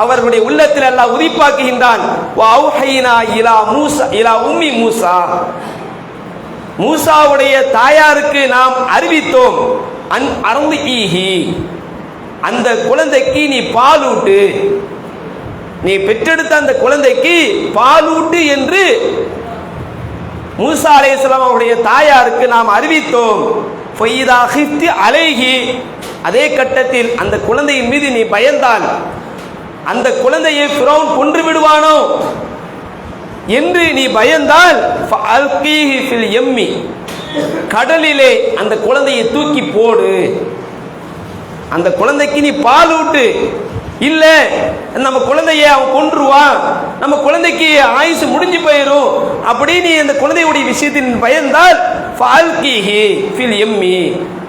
அவர்களுடைய உள்ளத்தில் அல்லாஹ் உதிப்பாக்குகின்றான். மூசாவுடைய தாயாருக்கு நாம் அறிவித்தோம், அந்த குழந்தைக்கு நீ பாலூட்டு, நீ பெற்றெடுத்த அந்த குழந்தைக்கு பாலூட்டு என்று மூசா அலைஹிஸ்ஸலாம் அவருடைய தாயாருக்கு நாம் அறிவித்தோம். அதே கட்டத்தில் அந்த குழந்தையின் மீது நீ பயந்தால் அந்த குழந்தையை ஃபிரௌன் கொன்று விடுவானோ என்று நீ பயந்தால் கடலிலே அந்த குழந்தையை தூக்கி போடு, அந்த குழந்தைக்கு நீ பாலூட்டு. இல்ல நம்ம குழந்தைய அவன் கொன்றுவான், நம்ம குழந்தைக்கு ஆயுசு முடிஞ்சு போயிடும் அப்படி நீ அந்த குழந்தையுடைய விஷயத்தின் பயந்தால்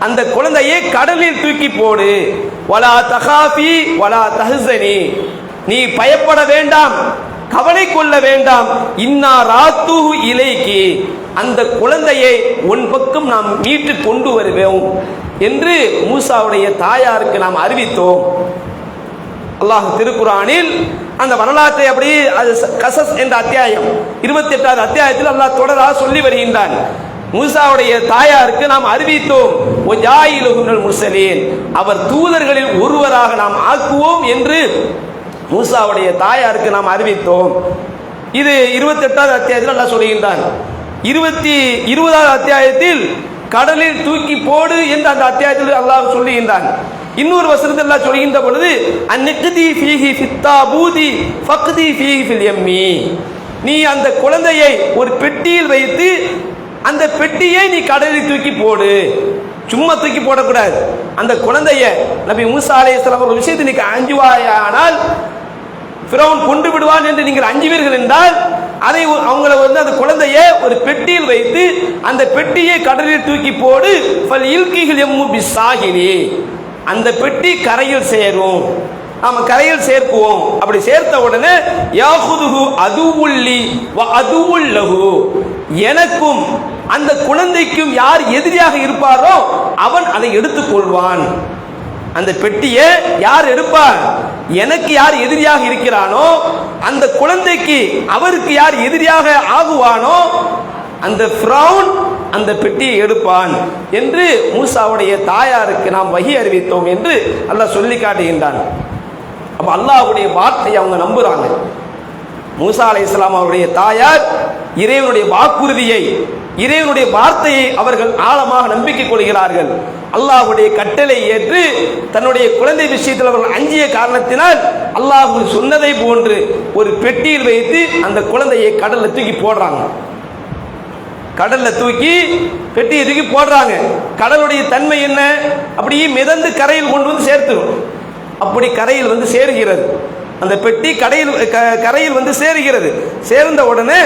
அந்த குழந்தையை கடலில் தூக்கி போடு. வலா தகாஃபி வலா தஹ்சனி, நீ பயப்பட வேண்டாம், கவலை கொள்ள வேண்டாம். இன்னா ராத்துஹு இலைக்கி, அந்த குழந்தையை உன் பக்கம் நாம் மீட்டு கொண்டு வருவோம் என்று மூசாவுடைய தாயாருக்கு நாம் அறிவித்தோம். அல்லாஹ் திருக்குர்ஆனில் அந்த வரலாற்றை அப்படி கசஸ் என்ற அத்தியாயம் 28வது அத்தியாயத்தில் அல்லாஹ் தொடராக சொல்லி வருகின்றான். மூசாவுடைய தாயாருக்கு நாம் அறிவித்தோம், முர்சலீன், அவர் தூதர்களில் ஒருவராக நாம் ஆக்குவோம் என்று மூசாவுடைய தாயாருக்கு நாம் அறிவித்தோம். இது 28வது அத்தியாயத்தில் அல்லாஹ் சொல்லுகின்றான். 20வது அத்தியாயத்தில் கடலில் தூக்கி போடு என்று அந்த அத்தியாயத்தில் அல்லாஹ் சொல்லுகின்றான். இன்னொரு வசனத்தில் அல்லாஹ் சொல்கின்ற பொழுது அன்னிக்தி ஃபீஹி ஃபித்தாபூதி ஃபக்தி ஃபீஹி ஃபில் யம்மி, நீ அந்த குழந்தையை ஒரு பெட்டியில் வைத்து அந்த பெட்டியை நீ கடலில் தூக்கி போடு. சும்மா தூக்கி போடக்கூடாது. அந்த குழந்தைய நபி மூசா அலைஹிஸ்ஸலாம் ஒரு விஷயத்தை நீ அஞ்சுவாயானால் ஃபிரௌன் கொண்டு விடுவான் என்று நீங்கள் அஞ்சுவீர்கள் என்றால் அதை அவங்கள அந்த குழந்தைய ஒரு பெட்டியில் வைத்து அந்த பெட்டியை கடலில் தூக்கி போடு. ஃபல் இல்கிஹில் யம்மு பிஸ்ஸாஹிலி, அந்த பெட்டி கரையில் சேரும், நாம கரையில் சேர்க்குவோம். அப்படி சேர்த்த உடனே யாஹுதுஹு அதுவுல்லி வ அதுவுல்லஹு, எனக்கும் அந்த குழந்தைக்கும் யார் எதிரியாக இருப்பாரோ அவன் அதை எடுத்துக் கொள்வான். அந்த பெட்டியை யார் எடுப்பார், எனக்கு யார் எதிரியாக இருக்கிறானோ அந்த குழந்தைக்கு அவருக்கு யார் எதிரியாக ஆகுவானோ அந்த ஃபிரௌன் அந்த பெட்டியை எடுப்பான் என்று மூசாவுடைய தாயாருக்கு நாம் வஹி அறிவித்தோம் என்று அல்லாஹ் சொல்லி காட்டுகின்றான். அப்ப அல்லாஹ்வுடைய வார்த்தையை அவங்க நம்புறாங்க. மூசா அலைஹிஸ்ஸலாம் அவருடைய தாயார் இறைவனுடைய வாக்குறுதியை, இறைவனுடைய வார்த்தையை அவர்கள் ஆழமாக நம்பிக்கை கொள்கிறார்கள். அல்லாஹ்வுடைய கட்டளை ஏற்று தன்னுடைய குழந்தை விஷயத்தில் அவர்கள் அஞ்சிய காரணத்தினால் அல்லாஹ் சொன்னதை போன்று ஒரு பெட்டியில் வைத்து அந்த குழந்தையை கடல்ல தூக்கி போடுறாங்க. கடல்ல தூக்கி பெட்டியை தூக்கி போடுறாங்க. கடலுடைய தன்மை என்ன, அப்படியே மிதந்து கரையில் கொண்டு வந்து சேர்த்துரும். அப்படி கரையில் வந்து சேருகிறது. அந்த பெட்டி கரையில் வந்து சேருகிறது. சேர்ந்த உடனே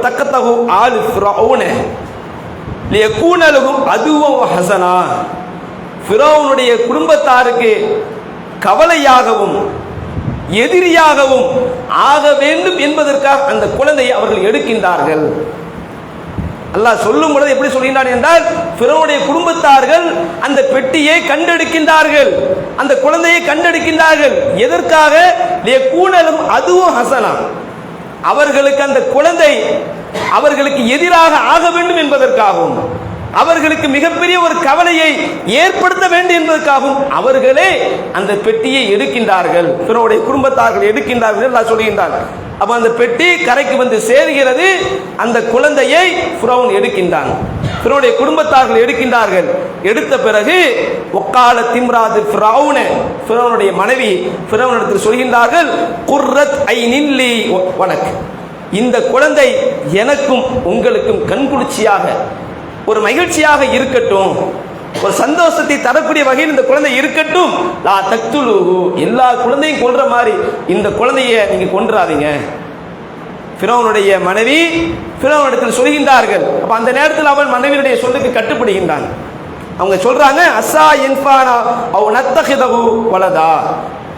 தக்கத்தகு ஆலு ஃபிரௌன லியகூன லஹும் அதுவ ஹஸனா, ஃபிரௌனுடைய குடும்பத்தாருக்கு கவலையாகவும் எதிரியாகவும் ஆக வேண்டும் என்பதற்காக அந்த குழந்தையை அவர்கள் எடுக்கின்றார்கள். அல்லாஹ் சொல்லும் பொழுது எப்படி சொல்கின்றான் என்றால், ஃபிரௌனுடைய குடும்பத்தார்கள் அந்த பெட்டியை கண்டெடுக்கின்றார்கள், அந்த குழந்தையை கண்டெடுக்கின்றார்கள். எதற்காக? லியகூனலும் அதுவும் ஹசனா, அவர்களுக்கு அந்த குழந்தை அவர்களுக்கு எதிராக ஆக வேண்டும் என்பதற்காகவும் அவர்களுக்கு மிகப்பெரிய ஒரு கவலையை ஏற்படுத்த வேண்டும் என்பதற்காகவும் அவர்களே அந்த பெட்டியை எடுக்கின்றார்கள். ஃபிரௌனுடைய குடும்பத்தார்கள் எடுக்கின்றார்கள் அல்லாஹ் சொல்கின்றான். அப்ப அந்த பெட்டி கரைக்கு வந்து சேருகிறது. அந்த குழந்தையை ஃபிரௌன் எடுக்கின்றான், ஃபிரௌனுடைய குடும்பத்தார்கள் எடுக்கின்றார்கள். எடுத்த பிறகு வக்கால திம்ராது ஃபிரௌன, ஃபிரௌனுடைய மனைவி ஃபிரௌனிடத்தில் சொல்கின்றார்கள், குர்ரத் ஐனின் லீ வலக், இந்த குழந்தை எனக்கும் உங்களுக்கும் கண்குளிர்ச்சியாக ஒரு மகிழ்ச்சியாக இருக்கட்டும், ஒரு சந்தோஷத்தை தரக்கூடிய வகையில் இந்த குழந்தை இருக்கட்டும். லா தக்துலுஹு, எல்லா குழந்தையும் கொல்ற மாதிரி இந்த குழந்தையை நீங்க கொன்றாதீங்க. ஃபிரௌனுடைய மனைவி ஃபிரௌனிடத்தில் சொல்கின்றார்கள். அப்ப அந்த நேரத்தில் அவன் மனைவியுடைய சொல்லுக்கு கட்டுப்படுகின்றான். அவங்க சொல்றாங்க, அஸ்ஸா இன்ஃபானா அவ் நத்தஹிதஹு வலதா,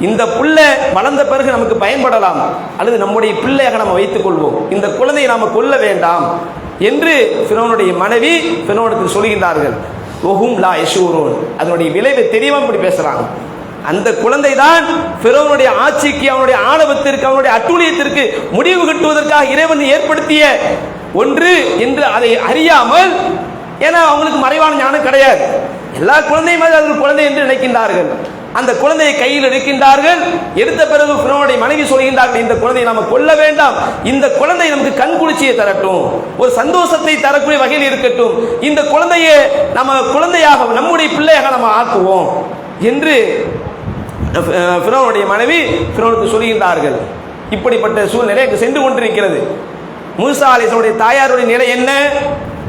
இந்த பிள்ளை வளர்ந்த பிறகு நமக்கு பயன்படலாம், அல்லது நம்முடைய பிள்ளையாக நம்ம வைத்துக் கொள்வோம், இந்த குழந்தையை நாம கொல்ல வேண்டாம் என்று ஃபிரௌனுடைய மனைவி ஃபிரௌனிடத்தில் சொல்கின்றார்கள். ஒஹும் லா யஷூரூன், அதனுடைய விளைவை தெரியாம இப்படி பேசுறாங்க. அந்த குழந்தை தான் ஃபிரௌனுடைய ஆட்சிக்கு, அவனுடைய ஆணவத்திற்கு, அவனுடைய அட்டூழியத்திற்கு முடிவு கட்டுவதற்காக இறைவன் ஏற்படுத்திய ஒன்று என்று அதை அறியாமல், ஏன்னா அவங்களுக்கு மறைவான ஞானம் கிடையாது, எல்லா குழந்தையும் அவர்கள் குழந்தை என்று நினைக்கின்றார்கள். அந்த குழந்தையை கையில் எடுக்கின்றார்கள். எடுத்த பிறகு ஃபிரௌனுடைய மனைவி சொல்கின்றார்கள், இந்த குழந்தையை நம்ம கொல்ல வேண்டாம், இந்த குழந்தை நமக்கு கண்குளிர்ச்சியை தரட்டும், ஒரு சந்தோஷத்தை தரக்கூடிய வகையில் இருக்கட்டும், இந்த குழந்தையை நம்ம குழந்தையாக, நம்முடைய பிள்ளையாக நம்ம ஆக்குவோம் என்று ஃபிரௌனுடைய மனைவி ஃபிரௌனுக்கு சொல்கின்றார்கள். இப்படிப்பட்ட சூழ்நிலை அங்கு சென்று கொண்டிருக்கிறது. மூசா அலைஹிஸ்ஸலாமுடைய தாயாருடைய நிலை என்ன?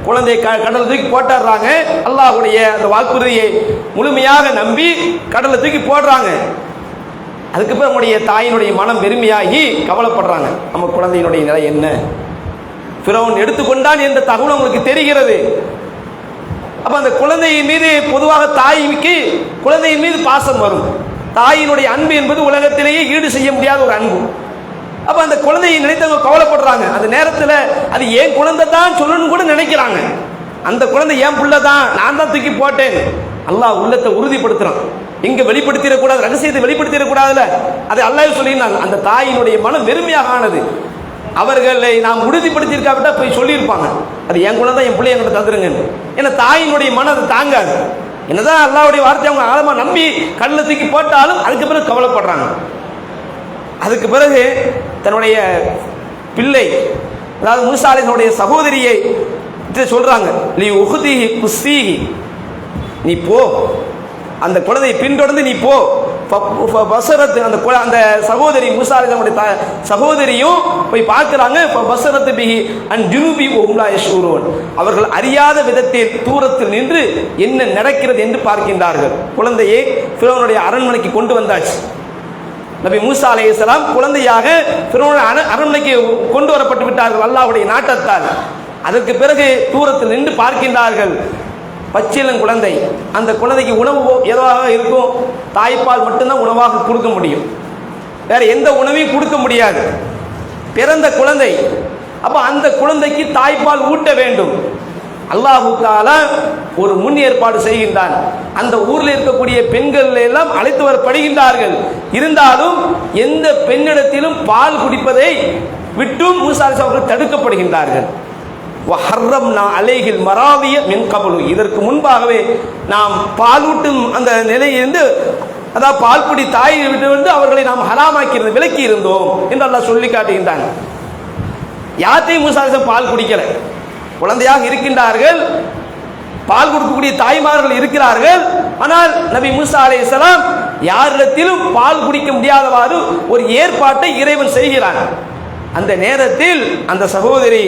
குழந்தை கடலை தூக்கி போட்டுறாங்க. அல்லாஹ்வுடைய அந்த வாக்குறுதியை முழுமையாக நம்பி கடலை தூக்கி போடுறாங்க. அதுக்கப்புறம் நம்முடைய தாயினுடைய மனம் வெறுமையாகி கவலைப்படுறாங்க, நம்ம குழந்தையினுடைய நிலை என்ன? ஃபிரௌன் எடுத்துக்கொண்டான் என்ற தகவல் உங்களுக்கு தெரிகிறது. அப்ப அந்த குழந்தையின் மீது பொதுவாக தாய்க்கு குழந்தையின் மீது பாசம் வரும். தாயினுடைய அன்பு என்பது உலகத்திலேயே ஈடு செய்ய முடியாத ஒரு அன்பு. அப்ப அந்த குழந்தையை நினைத்தவங்க கவலைப்படுறாங்க. அந்த நேரத்தில் அது ஏன் குழந்தை தான் சொல்லணும்னு கூட நினைக்கிறாங்க. அந்த குழந்தை ஏன் புள்ள தான், நான் தான் தூக்கி போட்டேன். அல்லாஹ் உள்ளத்தை உறுதிப்படுத்துறான். இங்க வெளிப்படுத்திடக்கூடாது, ரகசியத்தை வெளிப்படுத்திடக்கூடாதுல, அதை அல்லாஹ் சொல்லினாங்க. அந்த தாயினுடைய மனம் வெறுமையாக ஆனது. அவர்களை நாம் உறுதிப்படுத்தியிருக்காவிட்டா போய் சொல்லியிருப்பாங்க, அது என் குழந்தை, என் பிள்ளை என்கிட்ட தந்துருங்க. ஏன்னா தாயினுடைய மனம் அது தாங்காது. என்னதான் அல்லாஹ்வுடைய வார்த்தை அவங்க ஆழமா நம்பி கல்லை தூக்கி போட்டாலும் அதுக்கு பிறகு கவலைப்படுறாங்க. அதுக்கு பிறகு தன்னுடைய பிள்ளை, அதாவது மூசா அலைஹிஸ்ஸலாமுடைய சகோதரியை சொல்றாங்க, லி உஹ்திஹி குஸ்ஸீஹி, நீ போ, அந்த குழந்தையை பின்தொடர்ந்து நீ போ. பசரத்து அந்த சகோதரி, மூசா அலைஹிஸ்ஸலாமுடைய சகோதரியும் போய் பார்க்கிறாங்க. பசரத்து பிஹி அன் ஜுனுபி வஹும் லா யஷ்ஊரூன், அவர்கள் அறியாத விதத்தில் தூரத்தில் நின்று என்ன நடக்கிறது என்று பார்க்கின்றார்கள். குழந்தையை ஃபிரௌனுடைய அரண்மனைக்கு கொண்டு வந்தாச்சு. நபி மூசா அலைஹிஸ்ஸலாம் குழந்தையாக ஃபிரௌனுடைய அரண்மனைக்கு கொண்டு வரப்பட்டு விட்டார்கள் அல்லாஹ்வுடைய நாட்டத்தால். அதற்கு பிறகு தூரத்தில் நின்று பார்க்கின்றார்கள். பச்சிளம் குழந்தை, அந்த குழந்தைக்கு உணவு எதுவாக இருக்கும்? தாய்ப்பால் மட்டும்தான் உணவாக கொடுக்க முடியும், வேற எந்த உணவையும் கொடுக்க முடியாது. பிறந்த குழந்தை, அப்ப அந்த குழந்தைக்கு தாய்ப்பால் ஊட்ட வேண்டும். அல்லாஹ் தஆலா ஒரு முன் ஏற்பாடு செய்கின்றான். அந்த ஊரில் இருக்கக்கூடிய பெண்கள் எல்லாம் அழைத்து வரப்படுகின்றார்கள். இருந்தாலும் எந்த பெண்ணிடத்திலும் பால் குடிப்பதை விட்டும் மூசா அலைஹிஸ்ஸலாம் அவர்கள் தடுக்கப்படுகின்றார்கள். வஹர்ரம்னா அலைஹில் மராவிய மின் கபலு, இதற்கு முன்பாகவே நாம் பாலூட்டும் அந்த நிலையிலிருந்து, அதாவது பால் குடி தாயை விட்டு அவர்களை நாம் ஹராமாக்கி இருந்து விலக்கி இருந்தோம் என்று அல்லாஹ் சொல்லி காட்டுகின்றான். யாத்தையும் மூசா அலைஹிஸ்ஸலாம் பால் குடிக்கல, குழந்தையாக இருக்கின்றார்கள், பால் கொடுக்கக்கூடிய தாய்மார்கள் இருக்கிறார்கள். ஆனால் நபி மூசா அலைஹிஸ்ஸலாம் யாரிடத்திலும் பால் குடிக்க முடியாதவாறு ஒரு ஏற்பாட்டை இறைவன் செய்கிறான். அந்த நேரத்தில் அந்த சகோதரி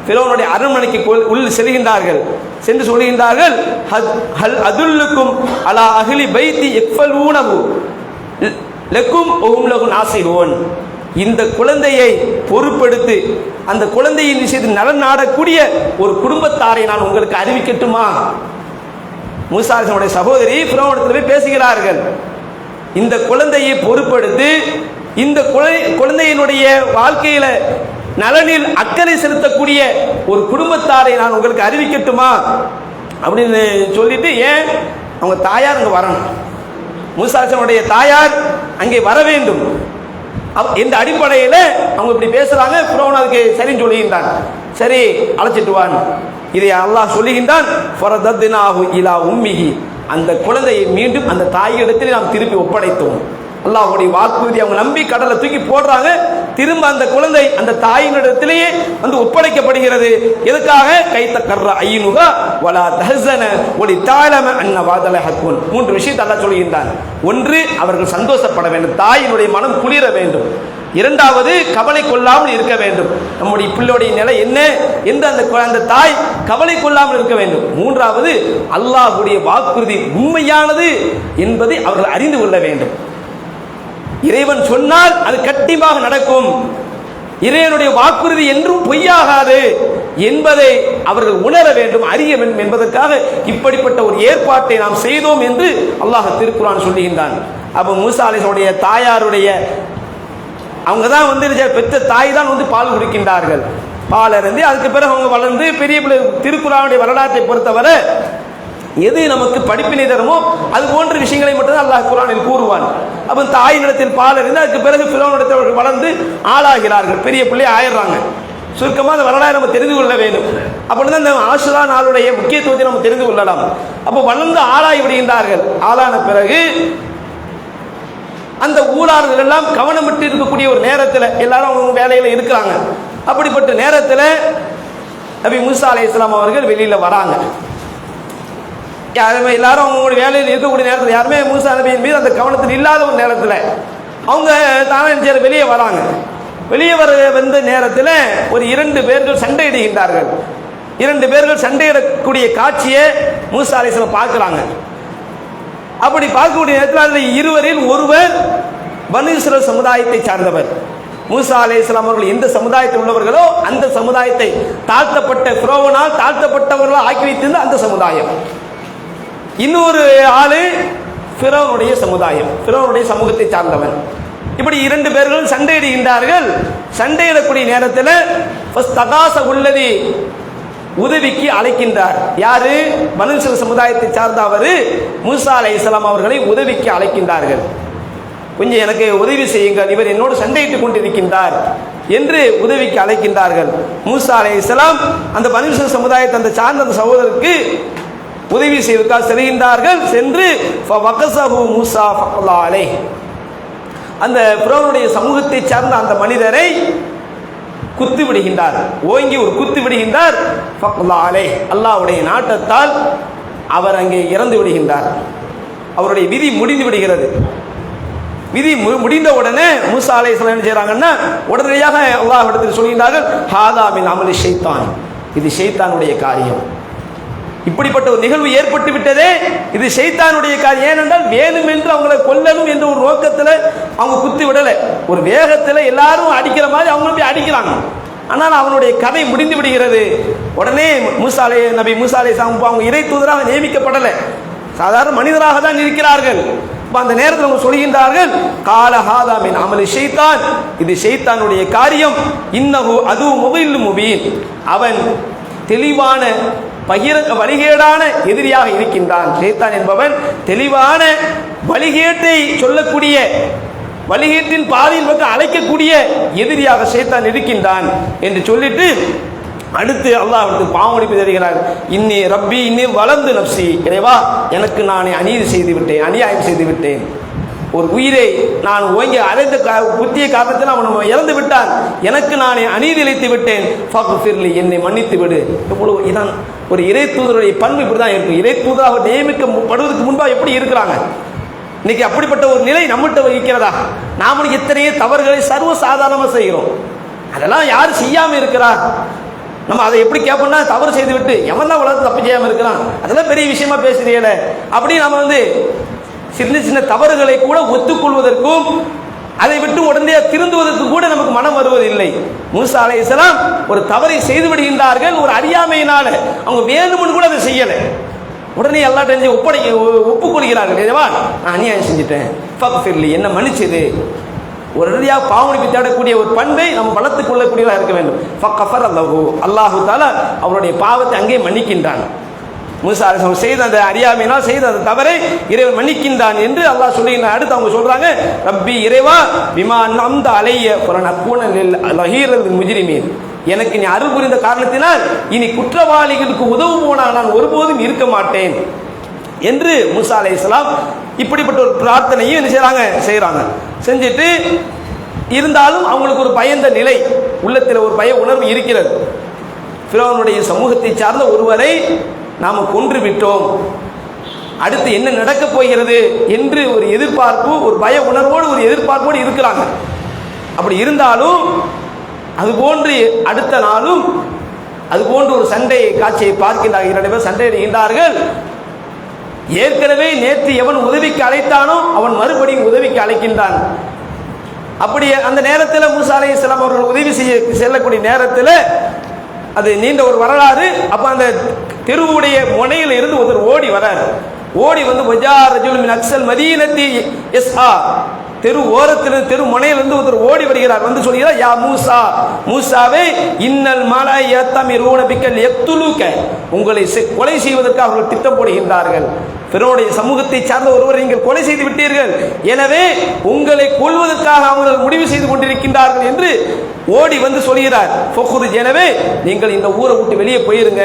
ஃபிரௌனுடைய அரண்மனைக்கு உள் செல்கின்றார்கள். சென்று சொல்கின்றார்கள், ஹல் அதுல்லுக்கும் அலா அஹ்லி பைத்தி யக்ஃபலூனஹு லக்கும் வஹும் லஹு நாஸிரூன், இந்த குழந்தையை பொறுப்பெடுத்து அந்த குழந்தையின் விஷயத்தில் நலன் நாடக்கூடிய ஒரு குடும்பத்தாரை நான் உங்களுக்கு அறிவிக்கட்டுமா? மூசா அலைஹிஸ்ஸலாமுடைய சகோதரி ஃபிரௌனிடத்தில் போய் பேசுகிறார்கள். இந்த குழந்தையை பொறுப்பெடுத்து இந்த குழந்தையினுடைய வாழ்க்கையில நலனில் அக்கறை செலுத்தக்கூடிய ஒரு குடும்பத்தாரை நான் உங்களுக்கு அறிவிக்கட்டுமா அப்படின்னு சொல்லிட்டு, ஏன் அவங்க தாயார் அங்கே வரணும், மூசா அலைஹிஸ்ஸலாமுடைய தாயார் அங்கே வர வேண்டும். இந்த அடிப்படையில் அவங்க இப்படி பேசுறாங்க. ஃபிரௌன் அதுக்கு சரின்னு சொல்லுகின்றான். சரி, அழைச்சிட்டு வான். இதை அல்லாஹ் சொல்லுகின்றான், ஃபரதத்னாஹு இலா உம்மிஹி, அந்த குழந்தையை மீண்டும் அந்த தாயிடத்தில் நாம் திருப்பி ஒப்படைத்தோம். அல்லாஹ்வுடைய வாக்குறுதி அவங்க நம்பி கடலை தூக்கி போடுறாங்க. திரும்ப அந்த குழந்தை அந்த தாயினிடத்திலேயே வந்து ஒப்படைக்கப்படுகிறது. எதுக்காக? கைத்த கர்ற ஐனுகா வலா தஹஸன ஒலி தாலம அன்ன வாதல ஹக்குன். மூன்று விஷயத்தை அல்லாஹ் சொல்கின்றான். ஒன்று, அவர்கள் சந்தோஷப்பட வேண்டும், தாயினுடைய மனம் குளிர வேண்டும். இரண்டாவது, கவலை கொள்ளாமல் இருக்க வேண்டும், நம்முடைய பிள்ளையுடைய நிலை என்ன என்று அந்த தாய் கவலை கொள்ளாமல் இருக்க வேண்டும். மூன்றாவது, அல்லாஹ்வுடைய வாக்குறுதி உண்மையானது என்பதை அவர்கள் அறிந்து கொள்ள வேண்டும். இறைவன் சொன்னால் அது கண்டிப்பாக நடக்கும், இறைவனுடைய வாக்குறுதி என்றும் பொய்யாகாது என்பதை அவர்கள் உணர வேண்டும், அறிய வேண்டும் என்பதற்காக இப்படிப்பட்ட ஒரு ஏற்பாட்டை நாம் செய்தோம் என்று அல்லாஹ் திருக்குர்ஆன் சொல்லுகின்றான். அப்போ மூசா அலைஹிஸ்ஸலாமுடைய தாயாருடைய அவங்க தான் வந்து பெற்ற தாய் தான் வந்து பால் குடிக்கின்றார்கள். பால் இருந்து அதுக்கு பிறகு அவங்க வளர்ந்து பெரிய திருக்குர்ஆனுடைய வரலாற்றை பொறுத்தவரை எது நமக்கு படிப்பினை தருமோ அது போன்ற விஷயங்களை மட்டும்தான் அல்லாஹ் குர்ஆனில் கூறுவான். அப்போ தாயினிடத்தில் பால் அறிந்து அதுக்கு பிறகு ஃபிரௌனிடத்தில் அவர்கள் வளர்ந்து ஆளாகிறார்கள், பெரிய பிள்ளை ஆயிடுறாங்க. சுருக்கமாக அந்த வரலாறு நம்ம தெரிந்து கொள்ள வேண்டும். அப்படிதான் இந்த ஆஷுரா நாளுடைய முக்கியத்துவத்தை நம்ம தெரிந்து கொள்ளலாம். அப்போ வளர்ந்து ஆளாகி விடுகின்றார்கள். ஆளான பிறகு அந்த ஊரார்கள் எல்லாம் கவனமிட்டு இருக்கக்கூடிய ஒரு நேரத்தில் எல்லாரும் அவங்க வேலையில் இருக்கிறாங்க. அப்படிப்பட்ட நேரத்தில் நபி மூசா அலைஹிஸ்ஸலாம் அவர்கள் வெளியில வராங்க. யாருமே எல்லாரும் அவங்களுடைய வேலையில் இருக்கக்கூடிய நேரத்தில் யாருமே மூசா நபியின் மீது அந்த கவனத்தில் இல்லாத ஒரு நேரத்தில் அவங்க தானே வெளியே வராங்க. வெளியே வந்த நேரத்தில் ஒரு 2 பேர்கள் சண்டையிடுகின்றார்கள். 2 பேர்கள் சண்டையிடக்கூடிய காட்சியை மூசா அலைஹிஸ்ஸலாம் பார்க்கிறாங்க. அப்படி பார்க்கக்கூடிய நேரத்தில் அதில் இருவரில் ஒருவர் பனு இஸ்ரவேல் சமுதாயத்தை சார்ந்தவர். மூசா அலைஹிஸ்ஸலாம் அவர்கள் எந்த சமுதாயத்தில் உள்ளவர்களோ அந்த சமுதாயத்தை தாழ்த்தப்பட்ட ஃபிரௌனால் தாழ்த்தப்பட்டவர்களால் ஆக்கி வைத்திருந்த அந்த சமுதாயம். இன்னொரு ஆளு ஃபிரௌனுடைய சமுதாயம், ஃபிரௌனுடைய சமூகத்தை சார்ந்தவன். இப்படி 2 பேர்களும் சண்டையிடுகின்றார்கள். சண்டையிடக்கூடிய நேரத்தில் உள்ளதி உதவிக்கு அழைக்கின்றார். யாரு? பனு இஸ்ரவேல் சமுதாயத்தை சார்ந்த அவர் மூசா அலைஹிஸ்ஸலாம் அவர்களை உதவிக்கு அழைக்கின்றார்கள். கொஞ்சம் எனக்கு உதவி செய்யுங்கள், இவர் என்னோடு சண்டையிட்டுக் கொண்டிருக்கின்றார் என்று உதவிக்கு அழைக்கின்றார்கள். மூசா அலைஹிஸ்ஸலாம் அந்த பனு இஸ்ரவேல் சமுதாயத்தை அந்த சார்ந்த அந்த சகோதரருக்கு உதவி செய்வதற்காக செல்கின்றார்கள். சென்று மூசா அந்த ஃபிரௌனுடைய சமூகத்தை சார்ந்த அந்த மனிதரை குத்து விடுகின்றார். ஓங்கி ஒரு குத்து விடுகின்றார். அல்லாஹ்வுடைய நாட்டத்தால் அவர் அங்கே இறந்து விடுகின்றார். அவருடைய விதி முடிந்து விடுகிறது. விதி முடிந்த உடனே மூசா அலைஹிஸ்ஸலாம் என்ன செய்றாங்கன்னா உடனடியாக அல்லாஹ்விடத்தில் சொல்கின்றார்கள், ஹாதா மின் அமலி ஷைத்தான், இது ஷைத்தானுடைய காரியம். இப்படிப்பட்ட ஒரு நிகழ்வு ஏற்பட்டு விட்டதே, இது ஷைத்தானுடைய காரியம். ஏனென்றால் வேணுமென்று அவங்களை கொல்லணும் என்ற ஒரு நோக்கத்தில் அவங்க குத்தி விடலை. ஒரு வேகத்தில் எல்லாரும் அடிக்கிற மாதிரி அவங்களும் போய் அடிக்கிறாங்க. ஆனால் அவனுடைய கதை முடிந்து விடுகிறது. உடனே நபி மூசா அலைஹிஸ்ஸலாம் அவங்க இறை தூதராக நியமிக்கப்படலை, சாதாரண மனிதராக தான் இருக்கிறார்கள். அந்த நேரத்தில் அவங்க சொல்கின்றார்கள், கால ஹாதா மின் அமலி ஷைத்தான், இது ஷைத்தானுடைய காரியம். இன்னஹு அது முகில் முபீன், அவன் தெளிவான பகிரங்க வழிகேடான எதிரியாக இருக்கின்றான். ஷைத்தான் என்பவன் தெளிவான வழிகேட்டை சொல்லக்கூடிய, வழிகேட்டின் பாதையின் பக்கம் அழைக்கக்கூடிய எதிரியாக ஷைத்தான் இருக்கின்றான் என்று சொல்லிட்டு அடுத்து அல்லாஹ்விற்கு பாவமளிப்பு தருகிறார். இன்னி ரப்பி இன்னி வளர்ந்து நப்சி, இறைவா எனக்கு நானே அநீதி செய்து விட்டேன், அநியாயம் செய்து விட்டேன். ஒரு உயிரை நான் ஓங்கி அரைந்த புத்திய காரணத்தில் அவன் இறந்து விட்டான், எனக்கு நானே அநீதி இழைத்து விட்டேன். ஃபக்ஃபிர்லி, என்னை மன்னித்து விடு. எவ்வளவு இதான் ஒரு இறை தூதருடைய பண்பு. இப்படி தான் இருக்கும். இறை தூதராக நியமிக்கப்படுவதற்கு முன்பாக எப்படி இருக்கிறாங்க, இன்னைக்கு அப்படிப்பட்ட ஒரு நிலை நம்மகிட்ட இருக்கிறதா? நாமளும் எத்தனையோ தவறுகளை சர்வ சாதாரணமாக செய்கிறோம். அதெல்லாம் யாரும் செய்யாமல் இருக்கிறார். நம்ம அதை எப்படி கேட்போம்னா, தவறு செய்து விட்டு எவன் தான் உலகத்தை தப்பு செய்யாமல் இருக்கிறான், அதெல்லாம் பெரிய விஷயமா பேசுறீங்களே அப்படி நம்ம சின்ன சின்ன தவறுகளை கூட ஒத்துக்கொள்வதற்கும் அதை விட்டு உடனே திருந்துவதற்கு கூட நமக்கு மனம் வருவதில்லை. மூசா அலைஹிஸ்ஸலாம் ஒரு தவறை செய்து விடுகின்றார்கள். ஒரு அறியாமையினால அவங்க வேணும்னு கூட அதை செய்யலை. உடனே எல்லாத்தையும் ஒப்புக்கொள்கிறார்கள். இதுவா நான் அநியாயம் செஞ்சுட்டேன், ஃபக்ஃபிர்லி, என்ன மன்னிச்சது. உடனடியாக பாவமளிப்பு தேடக்கூடிய ஒரு பண்பை நம்ம வளர்த்துக் கொள்ளக்கூடியதாக இருக்க வேண்டும். ஃபக்ஃபர் அல்லாஹு, அல்லாஹு தஆலா அவருடைய பாவத்தை அங்கே மன்னிக்கின்றான். மூசா அலைஹிஸ்ஸலாம் செய்த அந்த அறியாமையினால் செய்த அந்த தவறை இறைவன் மன்னிக்கின்றான் என்று அல்லாஹ் சொல்லுகிறான். அடுத்து அவங்க சொல்றாங்க, ரப்பி இறைவா பிமா அன்அம்த அலைய ஃபலனகுன லஹீரல் முஜ்ரிமீன், எனக்கு நீ அருள் புரிந்த காரணத்தினால் இனி குற்றவாளிகளுக்கு உதவுவோனாக நான் ஒருபோதும் இருக்க மாட்டேன் என்று மூசா அலைஹிஸ்ஸலாம் இப்படிப்பட்ட ஒரு பிரார்த்தனையும் என்ன செய்கிறாங்க. செஞ்சுட்டு இருந்தாலும் அவங்களுக்கு ஒரு பயந்த நிலை, உள்ளத்தில் ஒரு பய உணர்வு இருக்கிறது. ஃபிரௌனுடைய சமூகத்தை சார்ந்த ஒருவரை நாம் கொன்று விட்டோம், அடுத்து என்ன நடக்கப் போகிறது என்று ஒரு எதிர்பார்ப்பு, ஒரு பய உணர்வோடு ஒரு எதிர்பார்ப்போடு இருக்கிறாங்க. அப்படி இருந்தாலும் அதுபோன்று அடுத்த நாளும் அதுபோன்று ஒரு சண்டை காட்சியை பார்க்கின்றார்கள். 2 பேர் சண்டையிடுகின்றார்கள். ஏற்கனவே நேற்று எவன் உதவிக்கு அழைத்தானோ அவன் மறுபடியும் உதவிக்கு அழைக்கின்றான். அப்படி அந்த நேரத்தில் மூசா அலைஹிஸ்ஸலாம் அவர்கள் உதவி செய்ய செல்லக்கூடிய நேரத்தில் அது நீண்ட ஒரு வரலாறு. அப்ப அந்த தெருவுடைய முனையில் இருந்து ஒருத்தர் ஓடி வரார். ஓடி வந்து வஜா ரஜுல் மின் அக்ஸல் மதீனத்தி யஸ்ஆ, தெரு ஓரத்திலிருந்து தெரு முனையிலிருந்து ஒருத்தர் ஓடி வருகிறார். வந்து சொல்கிறார், யா மூசா, மூசாவே, இன்னல் மலாயத்தமிரூன பிக்கல் யக்துலுக, உங்களை கொலை செய்வதற்கு அவர்கள் திட்டம் போடுகின்றார்கள். பிறருடைய சமூகத்தை சார்ந்த ஒருவரை நீங்கள் கொலை செய்து விட்டீர்கள், எனவே உங்களை கொல்வதற்காக அவர்கள் முடிவு செய்து கொண்டிருக்கின்றார்கள் என்று ஓடி வந்து சொல்கிறார். எனவே நீங்கள் இந்த ஊரை விட்டு வெளியே போயிருங்க,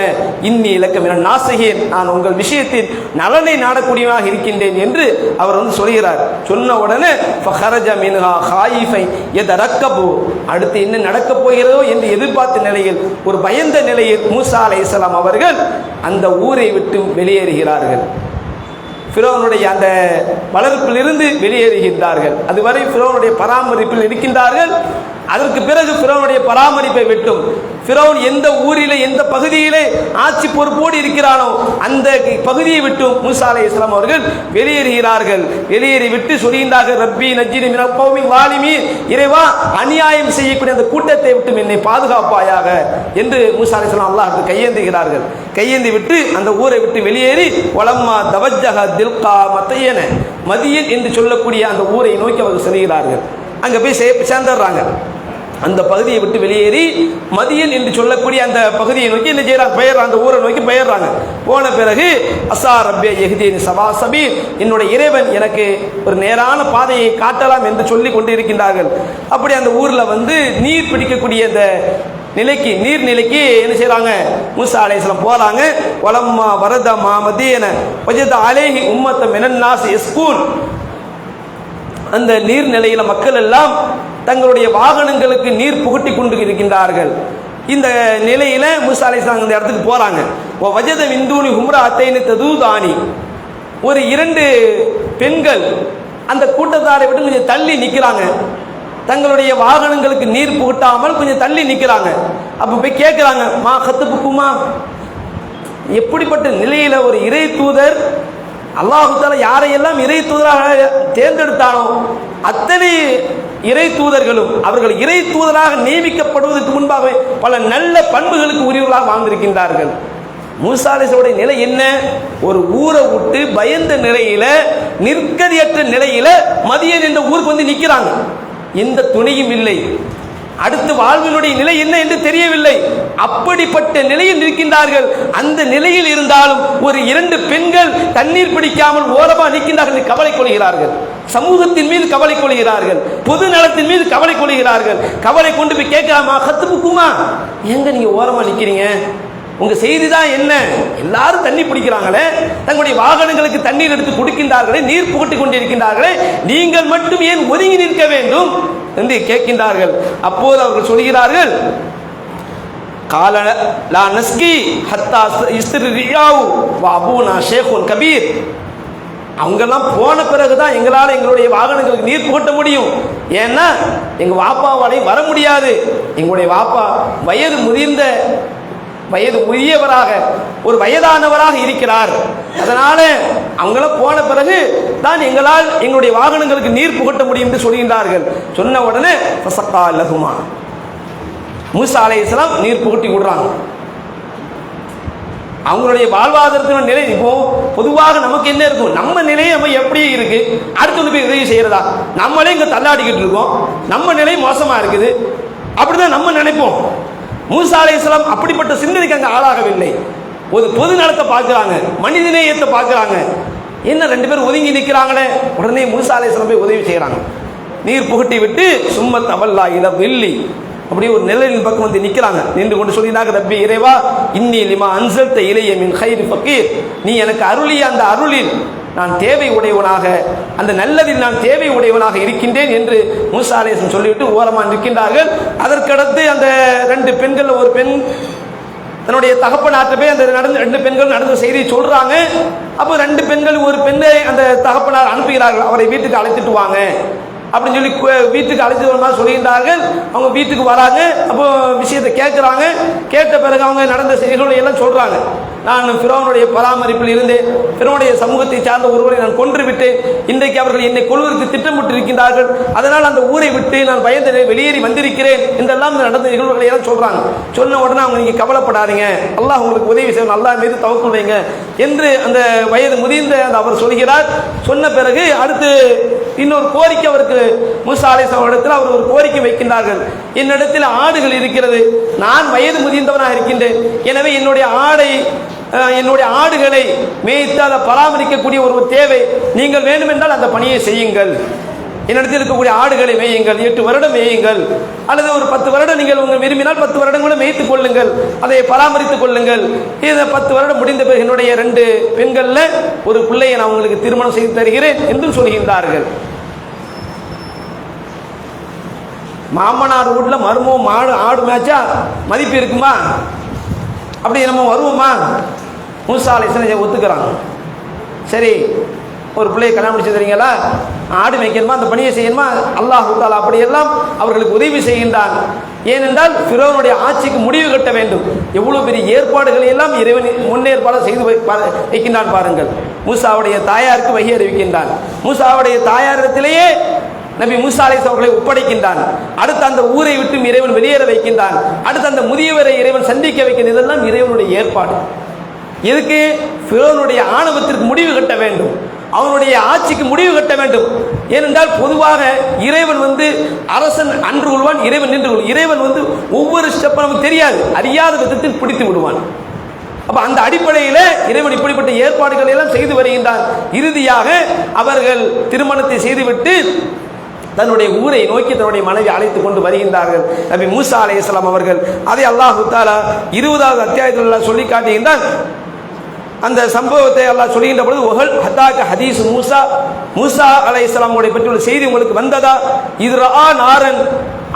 இன்னி இலக்கம் நாசகேன், நான் உங்கள் விஷயத்தில் நலனை நாடக்கூடியவனாக இருக்கின்றேன் என்று அவர் வந்து சொல்கிறார். சொன்ன உடனே அடுத்து என்ன நடக்கப் போகிறதோ என்று எதிர்பார்த்த நிலையில், ஒரு பயந்த நிலையில் மூசா அலைஹிஸ்ஸலாம் அவர்கள் அந்த ஊரை விட்டு வெளியேறுகிறார்கள். ஃபிரௌனுடைய அந்த வளர்ப்பிலிருந்து வெளியேறுகின்றார்கள். அதுவரை ஃபிரௌனுடைய பராமரிப்பில் இருக்கின்றார்கள். அதற்கு பிறகு ஃபிரௌனுடைய பராமரிப்பை விட்டும் ஃபிரௌன் எந்த ஊரிலே எந்த பகுதியிலே ஆட்சி பொறுப்போடு இருக்கிறானோ அந்த பகுதியை விட்டும் மூசா அலைஹிஸ்ஸலாம் அவர்கள் வெளியேறுகிறார்கள். வெளியேறி விட்டு சொல்கின்றார்கள், ரப்பி நஜ்ஜினி மினல் கௌமி வாலிமீன், இறைவா, அநியாயம் செய்யக்கூடிய அந்த கூட்டத்தை விட்டு என்னை பாதுகாப்பாயாக என்று மூசா அலைஹிஸ்ஸலாம் அல்லாஹ்வுக்கு கையேந்துகிறார்கள். கையேந்தி விட்டு அந்த ஊரை விட்டு வெளியேறி வலம்மா தவஜ்ஜஹ தில்கா மத்தையன, மதியன் என்று சொல்லக்கூடிய அந்த ஊரை நோக்கி அவர்கள் செல்கிறார்கள். அங்கே போய் சேர்ந்துடுறாங்க. அந்த பகுதியை விட்டு வெளியேறி மதியன் என்று சொல்லக்கூடிய அந்த பகுதியை நோக்கி என்ன செய்யறாங்க, பெயர்றாங்க, அந்த ஊரை நோக்கி பெயர்றாங்க. போன பிறகு அஸா ரப்பி யஹ்தீனி சவா சபீல், என்னுடைய இறைவன் எனக்கு ஒரு நேரான பாதையை காட்டலாம் என்று சொல்லி கொண்டு இருக்கின்றார்கள். அப்படி அந்த ஊரில் வந்து நீர் பிடிக்கக்கூடிய அந்த நிலைக்கு, நீர்நிலைக்கு என்ன செய்யறாங்க, மூசா அலைஹிஸ்ஸலாம் போறாங்க. வலம்மா வரத மதியன வஜத அலைஹி உம்மத்த மினன் நாஸ் யஸ்கூன், அந்த நீர்நிலையில மக்கள் எல்லாம் தங்களுடைய வாகனங்களுக்கு நீர் புகட்டி கொண்டு இருக்கின்றார்கள். இந்த நிலையில மூசா அலைஹிஸ்ஸலாம் அந்த இடத்துக்கு போறாங்க. வஜத விந்தூனி ஹும்ரா அத்தைனி ததூதானி, ஒரு 2 பெண்கள் அந்த கூட்டத்தாரை விட்டு கொஞ்சம் தள்ளி நிற்கிறாங்க. தங்களுடைய வாகனங்களுக்கு நீர் புகட்டாமல் கொஞ்சம் தள்ளி நிற்கிறாங்க. அப்ப போய் கேட்கிறாங்க, மா கத்துப்புக்குமா, எப்படிப்பட்ட நிலையில ஒரு இறை தூதர், அல்லாஹ் தஆலா யாரையெல்லாம் இறை தூதராக தேர்ந்தெடுத்தானோ அத்தனை இறை தூதர்களும் அவர்கள் இறை தூதராக நியமிக்கப்படுவதற்கு முன்பாக பல நல்ல பண்புகளுக்கு உரியவர்களாக வாழ்ந்திருக்கின்றார்கள். மூசா அலைஹிஸ்ஸலாமுடைய நிலை என்ன, ஒரு ஊரை விட்டு பயந்த நிலையில, நிற்கதியற்ற நிலையில மதியன் என்ற ஊருக்கு வந்து நிற்கிறாங்க. எந்த துணையும் இல்லை. அடுத்து வாழ்வினுடைய நிலை என்ன என்று தெரியவில்லை. அப்படிப்பட்ட நிலையில் இருக்கின்றார்கள். அந்த நிலையில் இருந்தாலும் ஒரு 2 பெண்கள் தண்ணீர் பிடிக்காமல் ஓரமா நிற்கின்றார்கள், கவலை கொள்கிறார்கள். சமூகத்தின் மீது கவலை கொள்கிறார்கள், பொது நலத்தின் மீது கவலை கொள்கிறார்கள். கவலை கொண்டு போய் கேட்கலாமா, கத்துப்புக்குமா, எங்க நீங்க ஓரமா நிக்கிறீங்க, உங்க செய்தி தான் என்ன, எல்லாரும் தண்ணி பிடிக்கிறாங்களே, தங்களுடைய வாகனங்களுக்கு தண்ணீர் எடுத்து கொடுக்கின்றார்களே, நீர் புகட்டி கொண்டிருக்கின்றார்களே, நீங்கள் மட்டும் ஏன் ஒதுங்கி நிற்க வேண்டும் என்று கேட்கின்றார்கள். அப்போது அவர்கள் சொல்கிறார்கள், கால லா நஸ்கி ஹத்தா இஸ்திரியாவு வ அபூனா ஷேகுன் கபீர், அவங்கெல்லாம் போன பிறகுதான் எங்களால் எங்களுடைய வாகனங்களுக்கு நீர் புகட்ட முடியும். ஏன்னா எங்க வாப்பாவாலையும் வர முடியாது, எங்களுடைய வாப்பா வயது முதியவராக, ஒரு வயதானவராக இருக்கிறார். அதனால அவங்கள போன பிறகு தான் எங்களால் எங்களுடைய வாகனங்களுக்கு நீர் புகட்ட முடியும் என்று சொல்கின்றார்கள். சொன்ன உடனே ஃபஸக்கா லஹுமா, மூசா அலைஹிஸ்ஸலாம் நீர் புகட்டி விடுறாங்க. அவங்களுடைய வாழ்வாதாரத்தின் நிலை இப்போ பொதுவாக நமக்கு என்ன இருக்கும், நம்ம நிலையை நம்ம எப்படி இருக்கு, அடுத்து போய் உதவி செய்யறதா, நம்மளே இங்க தள்ளாடிக்கிட்டு இருக்கோம், நம்ம நிலை மோசமா இருக்குது, அப்படிதான் நம்ம நினைப்போம். மூசா அலைஹிஸ்ஸலாம் அப்படிப்பட்ட சிந்தனைக்கு அங்கே ஆளாகவில்லை. ஒரு பொது நலத்தை பார்க்கிறாங்க, மனிதநேயத்தை பார்க்கிறாங்க. என்ன 2 பேர் ஒதுங்கி நிற்கிறாங்களே, உடனே மூசா அலைஹிஸ்ஸலாம் போய் உதவி செய்யறாங்க. நீர் புகட்டி விட்டு சும்ம தவல்லா இல வெள்ளி, அப்படியே ஒரு நிழலின் பக்கம் வந்து நிற்கிறாங்க. நின்று கொண்டு சொல்லினாங்க, ரப்பி இறைவா, இன்னி லிமா அன்சல்த இலைய மின் கைரி ஃபக்கீர், நீ எனக்கு அருளிய அந்த அருளில் நான் தேவை உடையவனாக, அந்த நல்லதில் நான் தேவை உடையவனாக இருக்கின்றேன் என்று மூசா அலைஹிஸ்ஸலாம் சொல்லிவிட்டு ஓரமாக நிற்கின்றார்கள். அதற்கடுத்து அந்த 2 பெண்கள், ஒரு பெண் தன்னுடைய தகப்பனாற்ற போய் அந்த 2 பெண்கள் நடந்த செய்தியை சொல்றாங்க. அப்போ 2 பெண்கள், ஒரு பெண்ணை அந்த தகப்பனார் அனுப்புகிறார்கள், அவரை வீட்டுக்கு அழைத்துட்டு வாங்க அப்படின்னு சொல்லி வீட்டுக்கு அழைத்து வர மாதிரி சொல்கின்றார்கள். அவங்க வீட்டுக்கு வராங்க. அப்போ விஷயத்தை கேட்குறாங்க. கேட்ட பிறகு அவங்க நடந்த செய்திகளை எல்லாம் சொல்றாங்க. நான் ஃபிரௌனுடைய பராமரிப்பில் இருந்தேன், ஃபிரௌனுடைய சமூகத்தை சார்ந்த ஒருவரை நான் கொன்று விட்டேன், இன்றைக்கு அவர்கள் என்னை கொல்வதற்கு திட்டமிட்டு இருக்கின்றார்கள், அதனால் அந்த ஊரை விட்டு நான் பயந்து வெளியேறி வந்திருக்கிறேன் என்றெல்லாம் நடந்த நிகழ்வுகளை எல்லாம் சொல்றாங்க. சொன்ன உடனே அவங்க, நீங்க கவலைப்படாதீங்க, அல்லாஹ் உங்களுக்கு உதவி செய்யணும், அல்லாஹ் மீது தவக்குல் வைங்க என்று அந்த வயது முதிர்ந்த அவர் சொல்கிறார். சொன்ன பிறகு அடுத்து இன்னொரு கோரிக்கை அவருக்கு மூசா அலைஹிஸ்ஸலாம் இடத்தில் அவர் ஒரு கோரிக்கை வைக்கின்றார்கள். என்னிடத்தில் ஆடுகள் இருக்கிறது, நான் வயது முதிர்ந்தவனாக இருக்கின்றேன், எனவே என்னுடைய ஆடுகளை மேய்த்து அதை பராமரிக்கக்கூடிய ஒரு தேவை, நீங்கள் வேண்டுமென்றால் அந்த பணியை செய்யுங்கள், என்னிடத்தில் இருக்கக்கூடிய ஆடுகளை மேயுங்கள், 8 வருடம் மேயுங்கள், அல்லது ஒரு 10 வருடம் நீங்கள் உங்கள் விரும்பினால் 10 வருடம் கூட மேய்த்துக் கொள்ளுங்கள், அதை பராமரித்துக் கொள்ளுங்கள். இந்த 10 வருடம் முடிந்த பிறகு என்னுடைய 2 பெண்கள்ல ஒரு பிள்ளையை நான் உங்களுக்கு திருமணம் செய்து தருகிறேன் என்று சொல்கின்றார்கள். மாமனார் வீட்டில் மருமம் ஆடு மேய்ச்சா மதிப்பு இருக்குமா? அப்படி நம்ம வருவோமா? மூசா அலைஹிஸ்ஸலாம் ஒத்துக்கிறாங்க. சரி, ஒரு பிள்ளையை கல்யாணம் முடிச்சு தரீங்களா, ஆடு மேய்க்கணுமா, அந்த பணியை செய்யணுமா, அல்லாஹ் தஆலா அப்படியெல்லாம் அவர்களுக்கு உதவி செய்கின்றான். ஏனென்றால் ஃபிரௌனுடைய ஆட்சிக்கு முடிவு கட்ட வேண்டும். எவ்வளவு பெரிய ஏற்பாடுகளை எல்லாம் இறைவன் முன்னேற்பாடு செய்து வைக்கின்றான் பாருங்கள். மூசாவுடைய தாயாருக்கு வஹி அறிவிக்கின்றான். மூசாவுடைய தாயாரிடத்திலேயே நபி மூசா அலைஹிஸ்ஸலாம் அவர்களை ஒப்படைக்கின்றான். அடுத்து அந்த ஊரை விட்டு இறைவன் வெளியேற வைக்கின்றான். அடுத்து அந்த முதியவரை இறைவன் சந்திக்க வைக்கின்றான். இதெல்லாம் இறைவனுடைய ஏற்பாடு. எதுக்கு? ஃபிரௌனுடைய ஆணவத்திற்கு முடிவு கட்ட வேண்டும், அவனுடைய ஆட்சிக்கு முடிவு கட்ட வேண்டும். ஏனென்றால் பொதுவாக இறைவன் அரசன் அன்று கொள்வான், இறைவன் நின்று கொள்வான். இறைவன் ஒவ்வொரு ஸ்டெப் நமக்கு தெரியாது, அறியாத விதத்தில் பிடித்து விடுவான். அப்ப அந்த அடிப்படையில் இறைவன் இப்படிப்பட்ட ஏற்பாடுகளை எல்லாம் செய்து வருகின்றான். இறுதியாக அவர்கள் திருமணத்தை செய்துவிட்டு தன்னுடைய ஊரை நோக்கி தன்னுடைய மனைவி அழைத்துக் கொண்டு வருகின்றார்கள். நபி மூசா அலைஹிஸ்ஸலாம் அவர்கள் அதை அல்லாஹ் தஆலா 20வது அத்தியாயத்தில் சொல்லி காட்டுகின்றான். அந்த சம்பவத்தை அல்லாஹ் சொல்கின்ற பொழுது ஒஹல் ஹதாக ஹதீஸ் மூசா, மூசா அலைஹிஸ்ஸலாம் பற்றி உள்ள செய்தி உங்களுக்கு வந்ததா? இத்ரா நாரன்,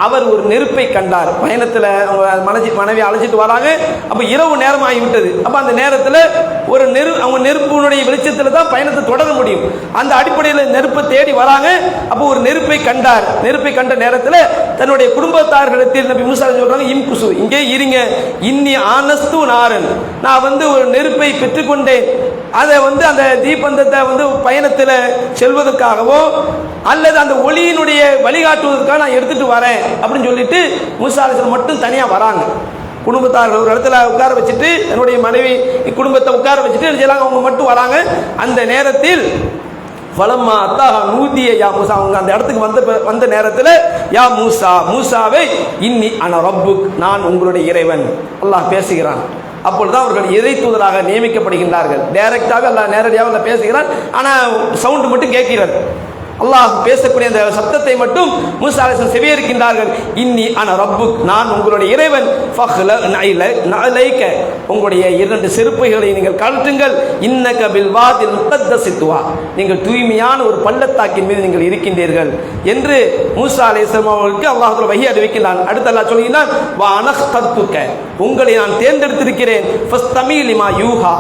அவர் ஒரு நெருப்பை கண்டார். பயணத்தில் மனைவி அழைச்சிட்டு வராங்க. அப்போ இரவு நேரம் ஆகிவிட்டது. அப்போ அந்த நேரத்தில் ஒரு அவங்க நெருப்பினுடைய வெளிச்சத்தில் தான் பயணத்தை தொடர முடியும். அந்த அடிப்படையில் நெருப்பை தேடி வராங்க. அப்போ ஒரு நெருப்பை கண்டார். நெருப்பை கண்ட நேரத்தில் தன்னுடைய குடும்பத்தார்களிடத்தில் நபி மூசா சொல்றாங்க, இம்குசு, இங்கே இருங்க, இன்னி ஆனஸ்து நாரன், நான் ஒரு நெருப்பை பெற்றுக்கொண்டேன், அதை அந்த தீபந்தத்தை பயணத்தில் செல்வதற்காகவோ அல்லது அந்த ஒளியினுடைய வழிகாட்டுவதற்காக நான் எடுத்துட்டு வரேன் அப்படின்னு சொல்லிட்டு மூசா அலைஹிஸ்ஸலாம் மட்டும் தனியா வராங்க. குடும்பத்தார்கள் ஒரு இடத்துல உட்கார வச்சுட்டு, என்னுடைய மனைவி குடும்பத்தை உட்கார வச்சுட்டு அவங்க மட்டும் வராங்க. அந்த நேரத்தில் ஃபலம்மா அத்தாஹா நூதிய யா மூசா, அவங்க அந்த இடத்துக்கு வந்த நேரத்தில் யா மூசா, மூசாவே இன்னி அன ரப்புக், நான் உங்களுடைய இறைவன், அல்லாஹ் பேசுகிறான். அப்பொழுதுதான் அவர்கள் இறை தூதராக நியமிக்கப்படுகின்றார்கள். டைரக்டாக அல்லாஹ் நேரடியாக பேசுகிறான். ஆனால் சவுண்டு மட்டும் கேட்கிறது. அல்லாஹ் பேசக்கூடிய அந்த சத்தத்தை மட்டும் மூசா அலைஹிஸ்ஸலாம் செவியிருக்கின்றார்கள். இன்னி அன ரப்புக், நான் உங்களுடைய இறைவன், ஃபஹ்லைக, உங்களுடைய 2 செருப்புகளை நீங்கள் கழட்டுங்கள், இன்னக பில் வாதில் முகத்தஸி துவா, நீங்கள் தூய்மையான ஒரு பள்ளத்தாக்கின் மீது நீங்கள் இருக்கின்றீர்கள் என்று மூசா அலைஹிஸ்ஸலாம் அவர்களுக்கு அல்லாஹ் தஆலா வஹி அறிவிக்கின்றான். அடுத்து அல்லாஹ் சொல்கிறான், வா அனக்ததுக, உங்களை நான் தேர்ந்தெடுத்திருக்கிறேன், ஃபஸ்தமி லிமா யூஹா,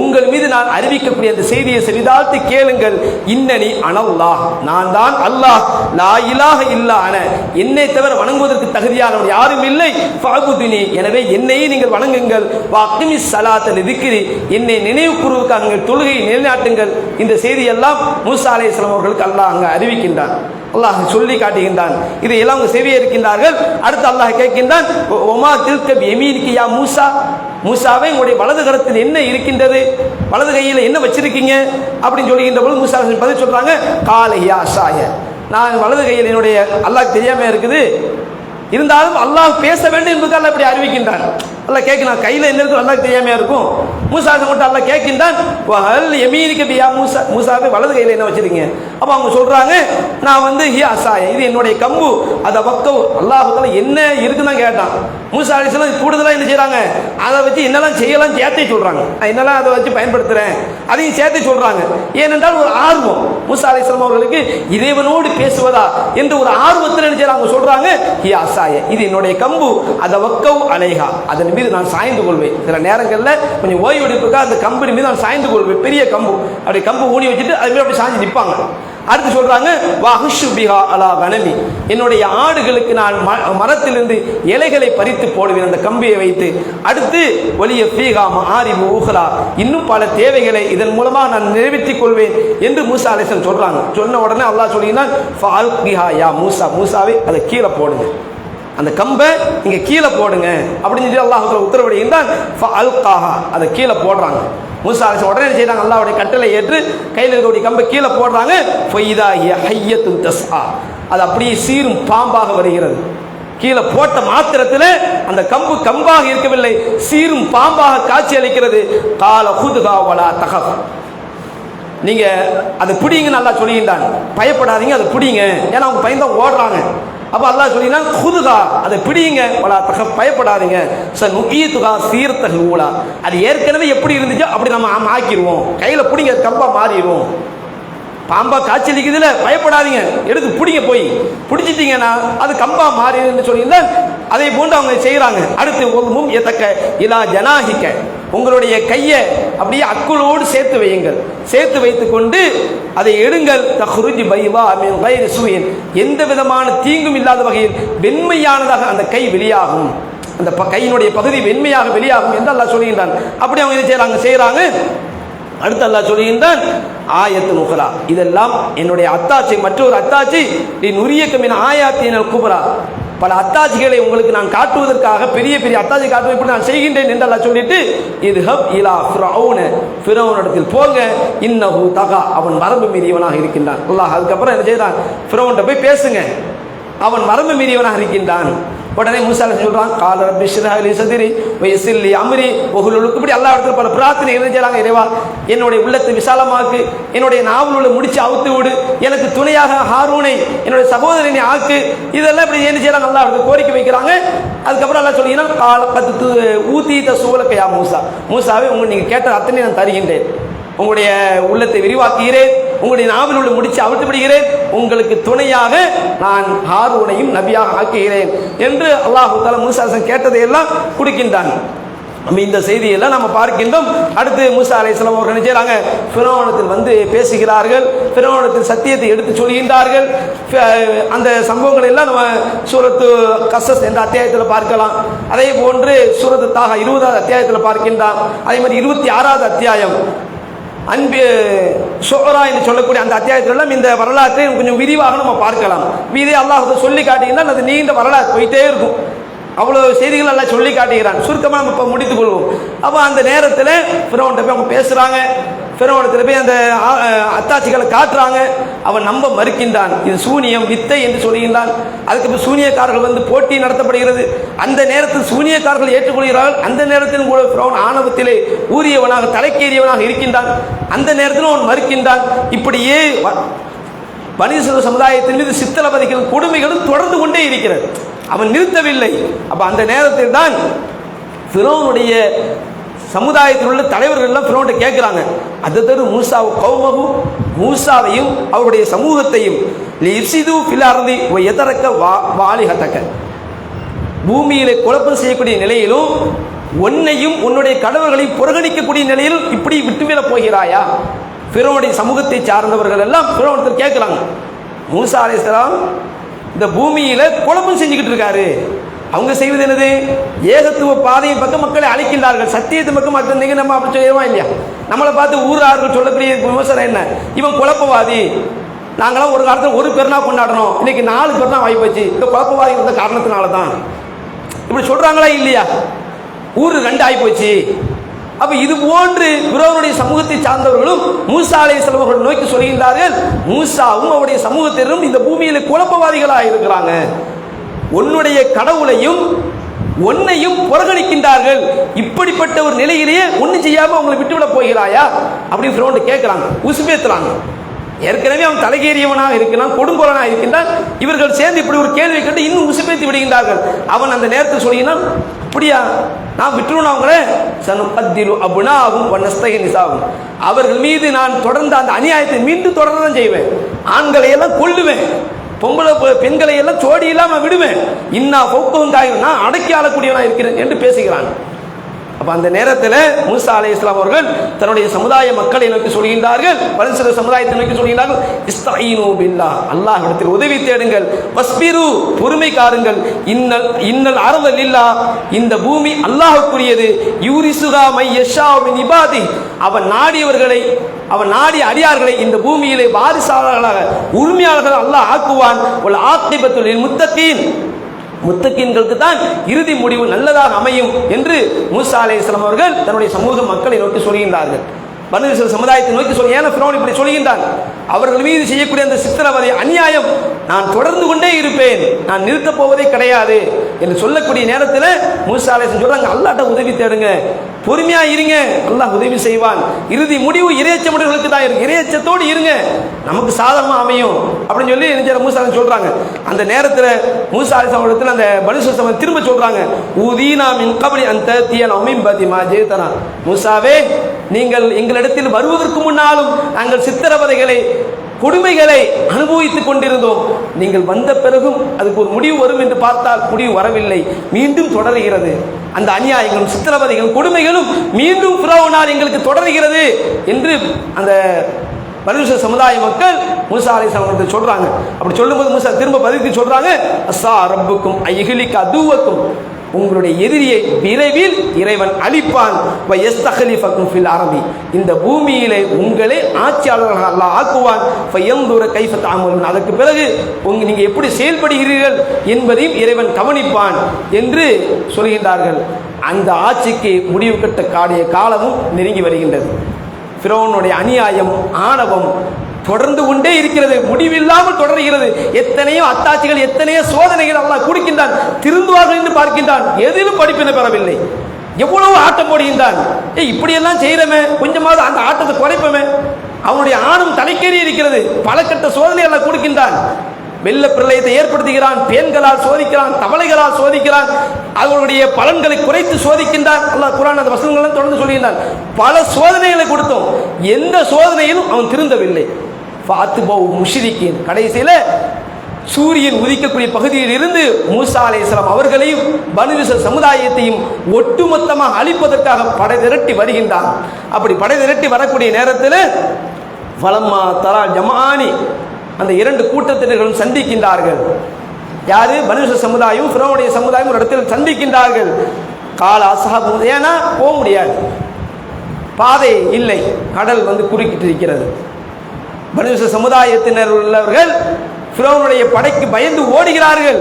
உங்கள் மீது நான் அறிவிக்கக்கூடிய அந்த செய்தியை செவிதாழ்த்தி கேளுங்கள், இன்னனி அனல்லாஹ், நான் தான் அல்லாஹ், லா இலாஹ இல்லா அன, என்னை தவிர வணங்குவதற்கு தகுதியானவன் யாரும் இல்லை, ஃபஅபுதுனி, எனவே என்னையே நீங்கள் வணங்குங்கள், வஅகிமிஸ் ஸலாத்த லிذிக்ரி, என்னை நினைவு கூறுவதற்காக நீங்கள் தொழுகையை நிலைநாட்டுங்கள். இந்த செய்தியெல்லாம் மூசா அலைஹிஸ்ஸலாம் அவர்களுக்கு அல்லாஹ் அங்கே அறிவிக்கின்றான். அல்லாஹ் சொல்லி காட்டுகின்றான். இதை எல்லாம் அவங்க செவிய இருக்கின்றார்கள். அடுத்து அல்லாஹ் கேட்கின்றான், ஒமா தில்க பியமீனிக யா மூசா, மூசாவே உங்களுடைய வலது கரத்தில் என்ன இருக்கின்றது, வலது கையில் என்ன வச்சிருக்கீங்க அப்படின்னு சொல்லுகின்ற போது மூசா பதில் சொல்றாங்க, காலையா சாய, நான் வலது கையில் என்னுடைய, அல்லாஹ் தெரியாம இருக்குது, இருந்தாலும் அல்லாஹ் பேச வேண்டும் என்பதற்காக இப்படி அறிவிக்கின்றான். அல்லாஹ் கேட்கிறான், கையில் என்ன இருக்கும் அல்லாஹ் தெரியாம இருக்கும். மூசா மட்டும் அல்லாஹ் கேட்கின்றான், வஹல் யமீனிக பியா மூசா, மூசாவே வலது கையில் என்ன வச்சிருக்கீங்க? அப்ப அவங்க சொல்றாங்க, நான் ஹியா அசாய, இது என்னுடைய கம்பு, அதை வக்கவு, அல்லாஹ் தஆலா என்ன இருக்குன்னு கேட்டான். மூசா அலைஹிஸ்ஸலாம் கூடுதலாக என்ன செய்யறாங்க, அதை வச்சு என்னெல்லாம் செய்யலாம் சேர்த்தே சொல்றாங்க, என்னெல்லாம் அதை வச்சு பயன்படுத்துறேன் அதையும் சேர்த்து சொல்றாங்க. ஏனென்றால் ஒரு ஆர்வம், மூசா அலைஹிஸ்ஸலாம் அவர்களுக்கு இறைவனோடு பேசுவதா என்று ஒரு ஆர்வத்தில் என்ன செய்யறாங்க, சொல்றாங்க, ஹியா அசாய, இது என்னுடைய கம்பு, அதை வக்கவு அலைஹா, அதன் மீது நான் சாய்ந்து கொள்வேன். சில நேரங்களில் கொஞ்சம் ஓய்வு எடுப்புக்காக அந்த கம்பெனி மீது நான் சாய்ந்து கொள்வேன். பெரிய கம்பு, அப்படி கம்பு ஊனி வச்சுட்டு அது மீது அப்படி சாய்ந்து நிற்பாங்க. அடுத்து சொல்றாங்க, வஹுஷு பிஹா அலா கனமி, என்னுடைய ஆடுகளுக்கு நான் மரத்திலிருந்து இலைகளை பறித்து போடுவேன் அந்த கம்பியை வைத்து. அடுத்து வலிய பீகா மாரிபு ஊஹலா, இன்னும் பல தேவைகளை இதன் மூலமாக நான் நிறைவேற்றிக் கொள்வேன் என்று மூசா அலைஹிஸ்ஸலாம் சொல்றாங்க. சொன்ன உடனே அல்லாஹ் சொல்லினான், ஃபஅல்கிஹா யா மூசா, மூசாவே அதை கீழே போடுங்க, அந்த கம்பை நீங்க கீழே போடுங்க அப்படின்னு சொல்லி அல்லாஹ் உத்தரவிடுகின்றான். ஃபஅல்காஹா, அதை கீழே போடுறாங்க. மூசா அலைஹிஸ்ஸலாம் உடனே என்ன செய்றாங்க, அல்லாஹ்வுடைய கட்டளை ஏற்று கையில் இருக்கக்கூடிய கம்பை கீழே போடுறாங்க. ஃபைதா ஹிய ஹய்யத்துன் தஸ்ஆ, அது அப்படியே சீரும் பாம்பாக வருகிறது. கீழே போட்ட மாத்திரத்தில் அந்த கம்பு கம்பாக இருக்கவில்லை, சீரும் பாம்பாக காட்சி அளிக்கிறது. கால ஹுதுகா வலா தகஃப், நீங்க அதை பிடிங்கன்னு அல்லாஹ் சொல்லிட்டான், பயப்படாதீங்க அதை பிடிங்க, ஏன்னா அவங்க பயந்து ஓடுறாங்க. அப்ப அல்லாஹ் சொல்லினா ஹுதுகா, அதை பிடிங்க, வலா தகஃப், பயப்படாதீங்க. சனுஈதுகா சீரத்தல் ஊலா, அது ஏற்கனவே எப்படி இருந்துச்சோ அப்படி நம்ம ஆக்கிடுவோம், கையில பிடிங்க கம்பா மாறிடும். பாம்பா காய்ச்சலிக்குதுல, பயப்படாதீங்க, எடுத்து பிடிங்க, போய் பிடிச்சிட்டீங்கன்னா அது கம்பா மாறிடுன்னு சொல்லியிருந்தால் அதை போன்று அவங்க செய்கிறாங்க. அடுத்து ஒவ்வொரு எத்தக்க இலா ஜனாஹிக்க, உங்களுடைய கையை அப்படியே அக்குளோடு சேர்த்து வையுங்கள், சேர்த்து வைத்து கொண்டு அதை எடுங்கள். தஹ்ருஜ் பைவா மின் கைரி சூயின், எந்த விதமான தீங்கும் இல்லாத வகையில் வெண்மையானதாக அந்த கை வெளியாகும், அந்த கையினுடைய பகுதி வெண்மையாக வெளியாகும் என்று அல்லாஹ் சொல்லுகின்றான். அப்படி அவங்க இதை செய்கிறாங்க. அடுத்து அல்லாஹ் சொல்லுகின்றான் ஆயத்து நுகரா, இதெல்லாம் என்னுடைய அத்தாட்சி, மற்றொரு அத்தாட்சி நுரியக்கமின் ஆயாத்தினல் குபரா, பல அத்தாட்சிகளை உங்களுக்கு நான் காட்டுவதற்காக பெரிய பெரிய அத்தாட்சி காட்டுவதற்கு நான் செய்கின்றேன் என்று அல்லாஹ் சொல்லிட்டு இது ஹப் இலா ஃபிரௌன, ஃபிரௌனிடத்தில் போங்க, இன்னஹு தகா, அவன் வரம்பு மீறியவனாக இருக்கின்றான். அல்லாஹ் அதுக்கப்புறம் என்ன செய்யறான், ஃபிரௌன்கிட்ட போய் பேசுங்க, அவன் வரம்பு மீறியவனாக இருக்கின்றான். உடனே மூசா சொல்றான், கால ரப்பி ஷ்ரஹ் லி சத்ரி வ யஸ்ஸிர் லி அம்ரி வஹ்லுல் உக்தம், இப்படி அல்லாஹ் இடத்துல பல பிரார்த்தனை செய்றாங்க. இறைவா, என்னுடைய உள்ளத்தை விசாலமாக்கு, என்னுடைய நாவல் உள்ள முடிச்சு அவுத்து விடு, எனக்கு துணையாக ஹாரூனை என்னுடைய சகோதரனை ஆக்கு, இதெல்லாம் இப்படி என்ன செய்யறாங்க, அல்லாஹ் இடத்துல கோரிக்கை வைக்கிறாங்க. அதுக்கப்புறம் அல்லாஹ் சொல்லினா கால பத்து ஊத்தி தசூலக்கையா மூசா, மூசாவே நீங்க கேட்ட அத்தனை நான் தருகின்றேன், உங்களுடைய உள்ளத்தை விரிவாக்குகிறேன், உங்களுடைய நாவல் உள்ள முடிச்சு அவிழ்த்து விடுகிறேன், உங்களுக்கு துணையாக நான் ஹாரூனையும் நபியாக ஆக்குகிறேன் என்று அல்லாஹ் தஆலா மூசா கேட்டதையெல்லாம் கொடுக்கின்றான். நம்ம இந்த செய்தியெல்லாம் நம்ம பார்க்கின்றோம். அடுத்து மூசா அலைஹிஸ்ஸலாம் அவர்கள் என்ன செய்றாங்க, ஃபிரௌனிடத்தில் வந்து பேசுகிறார்கள், ஃபிரௌனிடத்தில் சத்தியத்தை எடுத்து சொல்கின்றார்கள். அந்த சம்பவங்கள் எல்லாம் நம்ம சூரத்து கஸஸ் என்ற அத்தியாயத்தில் பார்க்கலாம். அதே போன்று சூரத்து தாஹா 20வது அத்தியாயத்தில் பார்க்கின்றான். அதே மாதிரி 26வது அத்தியாயம் அன்பு ஷுஆரா என்று சொல்லக்கூடிய அந்த அத்தியாயத்திலெல்லாம் இந்த வரலாற்றை கொஞ்சம் விரிவாக நம்ம பார்க்கலாம். இதே அல்லாஹ் சொல்லி காட்டுகிறான், அது நீண்ட வரலாறு போயிட்டே இருக்கும், அவ்வளோ செய்திகள் எல்லாம் சொல்லி காட்டுகிறான். சுருக்கமாக நம்ம இப்போ முடித்துக் கொள்வோம். அப்போ அந்த நேரத்தில் ஃபிரௌன்கிட்ட போய் அவங்க பேசுகிறாங்க, ஃபிரௌனிடத்தில் போய் அந்த அத்தாட்சிகளை காட்டுறாங்க. அவன் நம்ப மறுக்கின்றான், இது சூனியம் வித்தை என்று சொல்கின்றான். அதுக்கு சூனியக்காரர்கள் வந்து போட்டி நடத்தப்படுகிறது. அந்த நேரத்தில் சூனியக்காரர்கள் ஏற்றுக்கொள்கிறார்கள். அந்த நேரத்திலும் கூட ஃபிரௌன் ஆணவத்திலே ஊறியவனாக தலைக்கேறியவனாக இருக்கின்றான். அந்த நேரத்திலும் அவன் மறுக்கின்றான். இப்படியே பனி இஸ்ரவேல் சமுதாயத்தின் மீது சித்திரவதைகள் கொடுமைகளும் தொடர்ந்து கொண்டே இருக்கிறது, அவன் நிறுத்தவில்லை. அப்ப அந்த நேரத்தில் தான் ஃபிரௌனுடைய சமுதாயத்தில் உள்ள தலைவர்கள் எல்லாம் ஃபிரௌன்கிட்ட கேட்கிறாங்க, அததரு மூசாவு கௌமஹு, மூசாவையும் அவருடைய சமூகத்தையும் லிஃப்ஸிது ஃபில் அர்தி வ யதரக்க வாலிஹதக, பூமியிலே குழப்பம் செய்யக்கூடிய நிலையிலும் உன்னையும் உன்னுடைய கடவுள்களையும் புறக்கணிக்கக்கூடிய நிலையில் இப்படி விட்டுவிட போகிறாயா? ஃபிரௌனுடைய சமூகத்தை சார்ந்தவர்கள் எல்லாம் ஃபிரௌனிடத்தில் கேட்கிறாங்க, மூசா அலைஹிஸ்ஸலாம் இந்த பூமியில குழப்பம் செஞ்சுக்கிட்டு இருக்காரு, அவங்க செய்வது என்னது, ஏகத்துவ பாதையின் பக்கம் மக்களை அழைக்கின்றார்கள், சத்தியத்து பக்கம் மட்டும் நம்ம அப்படி செய்வோம் இல்லையா? நம்மளை பார்த்து ஊரார்கள் சொல்லக்கூடிய விமர்சனம் என்ன, இவன் குழப்பவாதி, நாங்களாம் ஒரு காலத்தில் ஒரு பெருனா கொண்டாடணும், இன்னைக்கு 4 பெருனா வாங்கி போச்சு, இந்த குழப்பவாதி வந்த காரணத்தினால தான் இப்படி சொல்றாங்களா இல்லையா? ஊர் 2 ஆகி போச்சு. அப்ப இது போன்று ஃபிரௌனுடைய சமூகத்தை சார்ந்தவர்களும் மூசா அலைஹிஸ்ஸலாம் அவர்கள் நோக்கி சொல்கின்றார்கள், மூசாவும் அவருடைய சமூகத்தினரும் இந்த பூமியில குழப்பவாதிகளாக இருக்கிறாங்க, உன்னுடைய கடவுளையும் உன்னையும் புறக்கணிக்கின்றார்கள், இப்படிப்பட்ட ஒரு நிலையிலேயே ஒன்றும் செய்யாம அவங்களை விட்டுவிட போகிறாயா அப்படின்னு ஃபிரௌன் கேட்கிறாங்க, உசுபேத்துறாங்க. ஏற்கனவே அவன் தலைகேறியவனாக இருக்கிறான், கொடுங்கோலனாக இருக்கின்றான், இவர்கள் சேர்ந்து இப்படி ஒரு கேள்வி கேட்டு இன்னும் உசுப்பேத்தி விடுகின்றார்கள். அவன் அந்த நேரத்தில் சொல்கிறான், அப்படியா நான் விட்டுருணும் அவங்களே, சனுபத்திலு அபுனாகும் வனஸ்தகி நிசாவும், அவர்கள் மீது நான் தொடர்ந்து அந்த அநியாயத்தை மீண்டும் தொடர்ந்து தான் செய்வேன், ஆண்களை எல்லாம் கொல்லுவேன், பொம்பளை பெண்களை எல்லாம் சோடி இல்லாம விடுவேன், இன்னா பொக்கவும் காயும், நான் அடக்கி ஆளக்கூடியவனா இருக்கிறேன் என்று பேசுகிறான். அப்ப அந்த நேரத்தில் மூசா அலைஹிஸ்ஸலாம் அவர்கள் தன்னுடைய சமுதாய மக்களை நோக்கி சொல்கின்றார்கள், பரிசுத்த சமுதாயத்தை நோக்கி சொல்கின்றார்கள், இஸ்தஈனு பில்லாஹ், அல்லாஹ்விடத்தில் உதவி தேடுங்கள், வஸ்பிரு, பொறுமை காருங்கள், இன்னல் அர்த லில்லாஹ், இந்த பூமி அல்லாஹ்வுக்குரியது, யூரிசுஹா மை யஷாஉ மின் இபாதி, அவன் நாடியவர்களை, அவன் நாடிய அடியார்களை இந்த பூமியிலே வாரிசாளர்களாக உரிமையாளர்கள் அல்லாஹ் ஆக்குவான், வல் ஆகிபத்து லில் முத்தகீன், முத்தகீன்களுக்கு தான் இறுதி முடிவு நல்லதாக அமையும் என்று மூசா அலைஹிஸ்ஸலாம் அவர்கள் தன்னுடைய சமூக மக்களை நோக்கி சொல்கின்றார்கள். பனு இஸ்ரவேல் சமுதாயத்தை நோக்கி சொல்லி, ஏன் ஃபிரௌன் இப்படி சொல்கின்றான்? அவர்கள் மீது செய்யக்கூடிய அந்த சித்திரவதை, அநியாயம் நான் தொடர்ந்து கொண்டே இருப்பேன், நான் நிறுத்தப் போவதே கிடையாது என்று சொல்லக்கூடிய நேரத்தில் மூசா அலைஹிஸ்ஸலாம் சொல்றாங்க, அல்லாஹ்ட்ட உதவி தேடுங்க, பொறுமையா இருங்க, அல்லாஹ் உதவி செய்வான், இறுதி முடிவு இறையச்சமுடையவர்களுக்கு தான் இருக்கு, இறையச்சத்தோடு இருங்க, நமக்கு சாதகமா அமையும் அப்படின்னு சொல்லி மூசா அலைஹிஸ்ஸலாம் சொல்றாங்க. அந்த நேரத்தில் மூசா அலைஹிஸ்ஸலாம் இடத்துல அந்த பனு இஸ்ரவேல் சமூகம் திரும்ப சொல்றாங்க, ஊதீனா மின் கப்லி அன் தஅதியனா மின் பஅதி மா ஜிதனா, மூசாவே நீங்கள் எங்களிடத்தில் வருவதற்கு முன்னாலும் நாங்கள் சித்திரவதைகளை கொடுமைகளை அனுபவித்துக் கொண்டிருந்தோம், நீங்கள் வந்த பிறகும் அதுக்கு ஒரு முடிவு வரும் என்று பார்த்தால் முடிவு வரவில்லை, மீண்டும் தொடர்கிறது. அந்த அநியாயங்களும் சித்திரவதைகளும் கொடுமைகளும் மீண்டும் ஃபிரௌனால் எங்களுக்கு தொடர்கிறது என்று அந்த பனு இஸ்ரவேல் சமுதாய மக்கள் மூசா அலைஹிஸ்ஸலாம் சொல்றாங்க. அப்படி சொல்லும்போது மூசா திரும்ப பதிலுக்கு சொல்றாங்க, அஸ்ஸா ரப்புக்கும் ஐஹிலிக அதுவக்கும், உங்களுடைய எதிரியை விரைவில் இறைவன் அழிப்பான், வயஸ்தக்லிஃபக்கும் ஃபில் அரபி, இந்த பூமியிலே உங்களை ஆட்சியாளர்களாக அல்லாஹ் ஆக்குவான், ஃபயன்துர கைஃப தஅமலுன், அதற்கு பிறகு நீங்க எப்படி செயல்படுகிறீர்கள் என்பதையும் இறைவன் கவனிப்பான் என்று சொல்கின்றார்கள். அந்த ஆட்சிக்கு முடிவு கட்ட காலமும் நெருங்கி வருகின்றது. ஃபிரௌனுடைய அநியாயம், ஆணவம் தொடர்ந்து கொண்டே இருக்கிறது, முடிவில்லாமல் தொடர்கிறது. எத்தனையோ அத்தாட்சிகள், எத்தனையோ சோதனைகள் அல்லாஹ் கொடுக்கின்றான், திருந்துவார்கள் என்று பார்க்கின்றான், எதிலும் படிப்பினை பெறவில்லை. எவ்வளவு ஆட்டம் போடுகின்றான், இப்படியெல்லாம் செய்யறமே, கொஞ்சமாவது அந்த ஆட்டத்தை குறைப்பமே. அவனுடைய ஆணும் தலைக்கேறி இருக்கிறது, பல கட்ட சோதனை எல்லாம் கொடுக்கின்றான். வெள்ள பிரளயத்தை ஏற்படுத்துகிறான், பெண்களால் சோதிக்கிறான், தவளைகளால் சோதிக்கிறான், அவர்களுடைய பலன்களை குறைத்து சோதிக்கின்றான். அல்லாஹ் குர்ஆன் அந்த வசனங்கள் தொடர்ந்து சொல்கின்றான். பல சோதனைகளை கொடுத்தோம், எந்த சோதனையிலும் அவன் திருந்தவில்லை. முஷ்ரிக்கீன், கடைசியில சூரியன் உதிக்கக்கூடிய பகுதியில் இருந்து மூசா அலைஹிஸ்ஸலாம் அவர்களையும் பனு இஸ்ரவேல் சமுதாயத்தையும் ஒட்டுமொத்தமாக அழிப்பதற்காக படை திரட்டி வருகின்றான். அப்படி படை திரட்டி வரக்கூடிய நேரத்தில் வலம்மா தரா ஜமானி, அந்த இரண்டு கூட்டத்தினர்களும் சந்திக்கின்றார்கள். யாரு? பனு இஸ்ரவேல் சமுதாயம், ஃபிரௌனுடைய சமுதாயம் ஒரு இடத்தில் சந்திக்கின்றார்கள். கால அஸ்ஹாபு, ஏன்னா போக முடியாது, பாதை இல்லை, கடல் குறுக்கிட்டு இருக்கிறது. பனு இஸ்ரவேல் சமுதாயத்தினர் உள்ளவர்கள் ஃபிரௌனுடைய படைக்கு பயந்து ஓடுகிறார்கள்.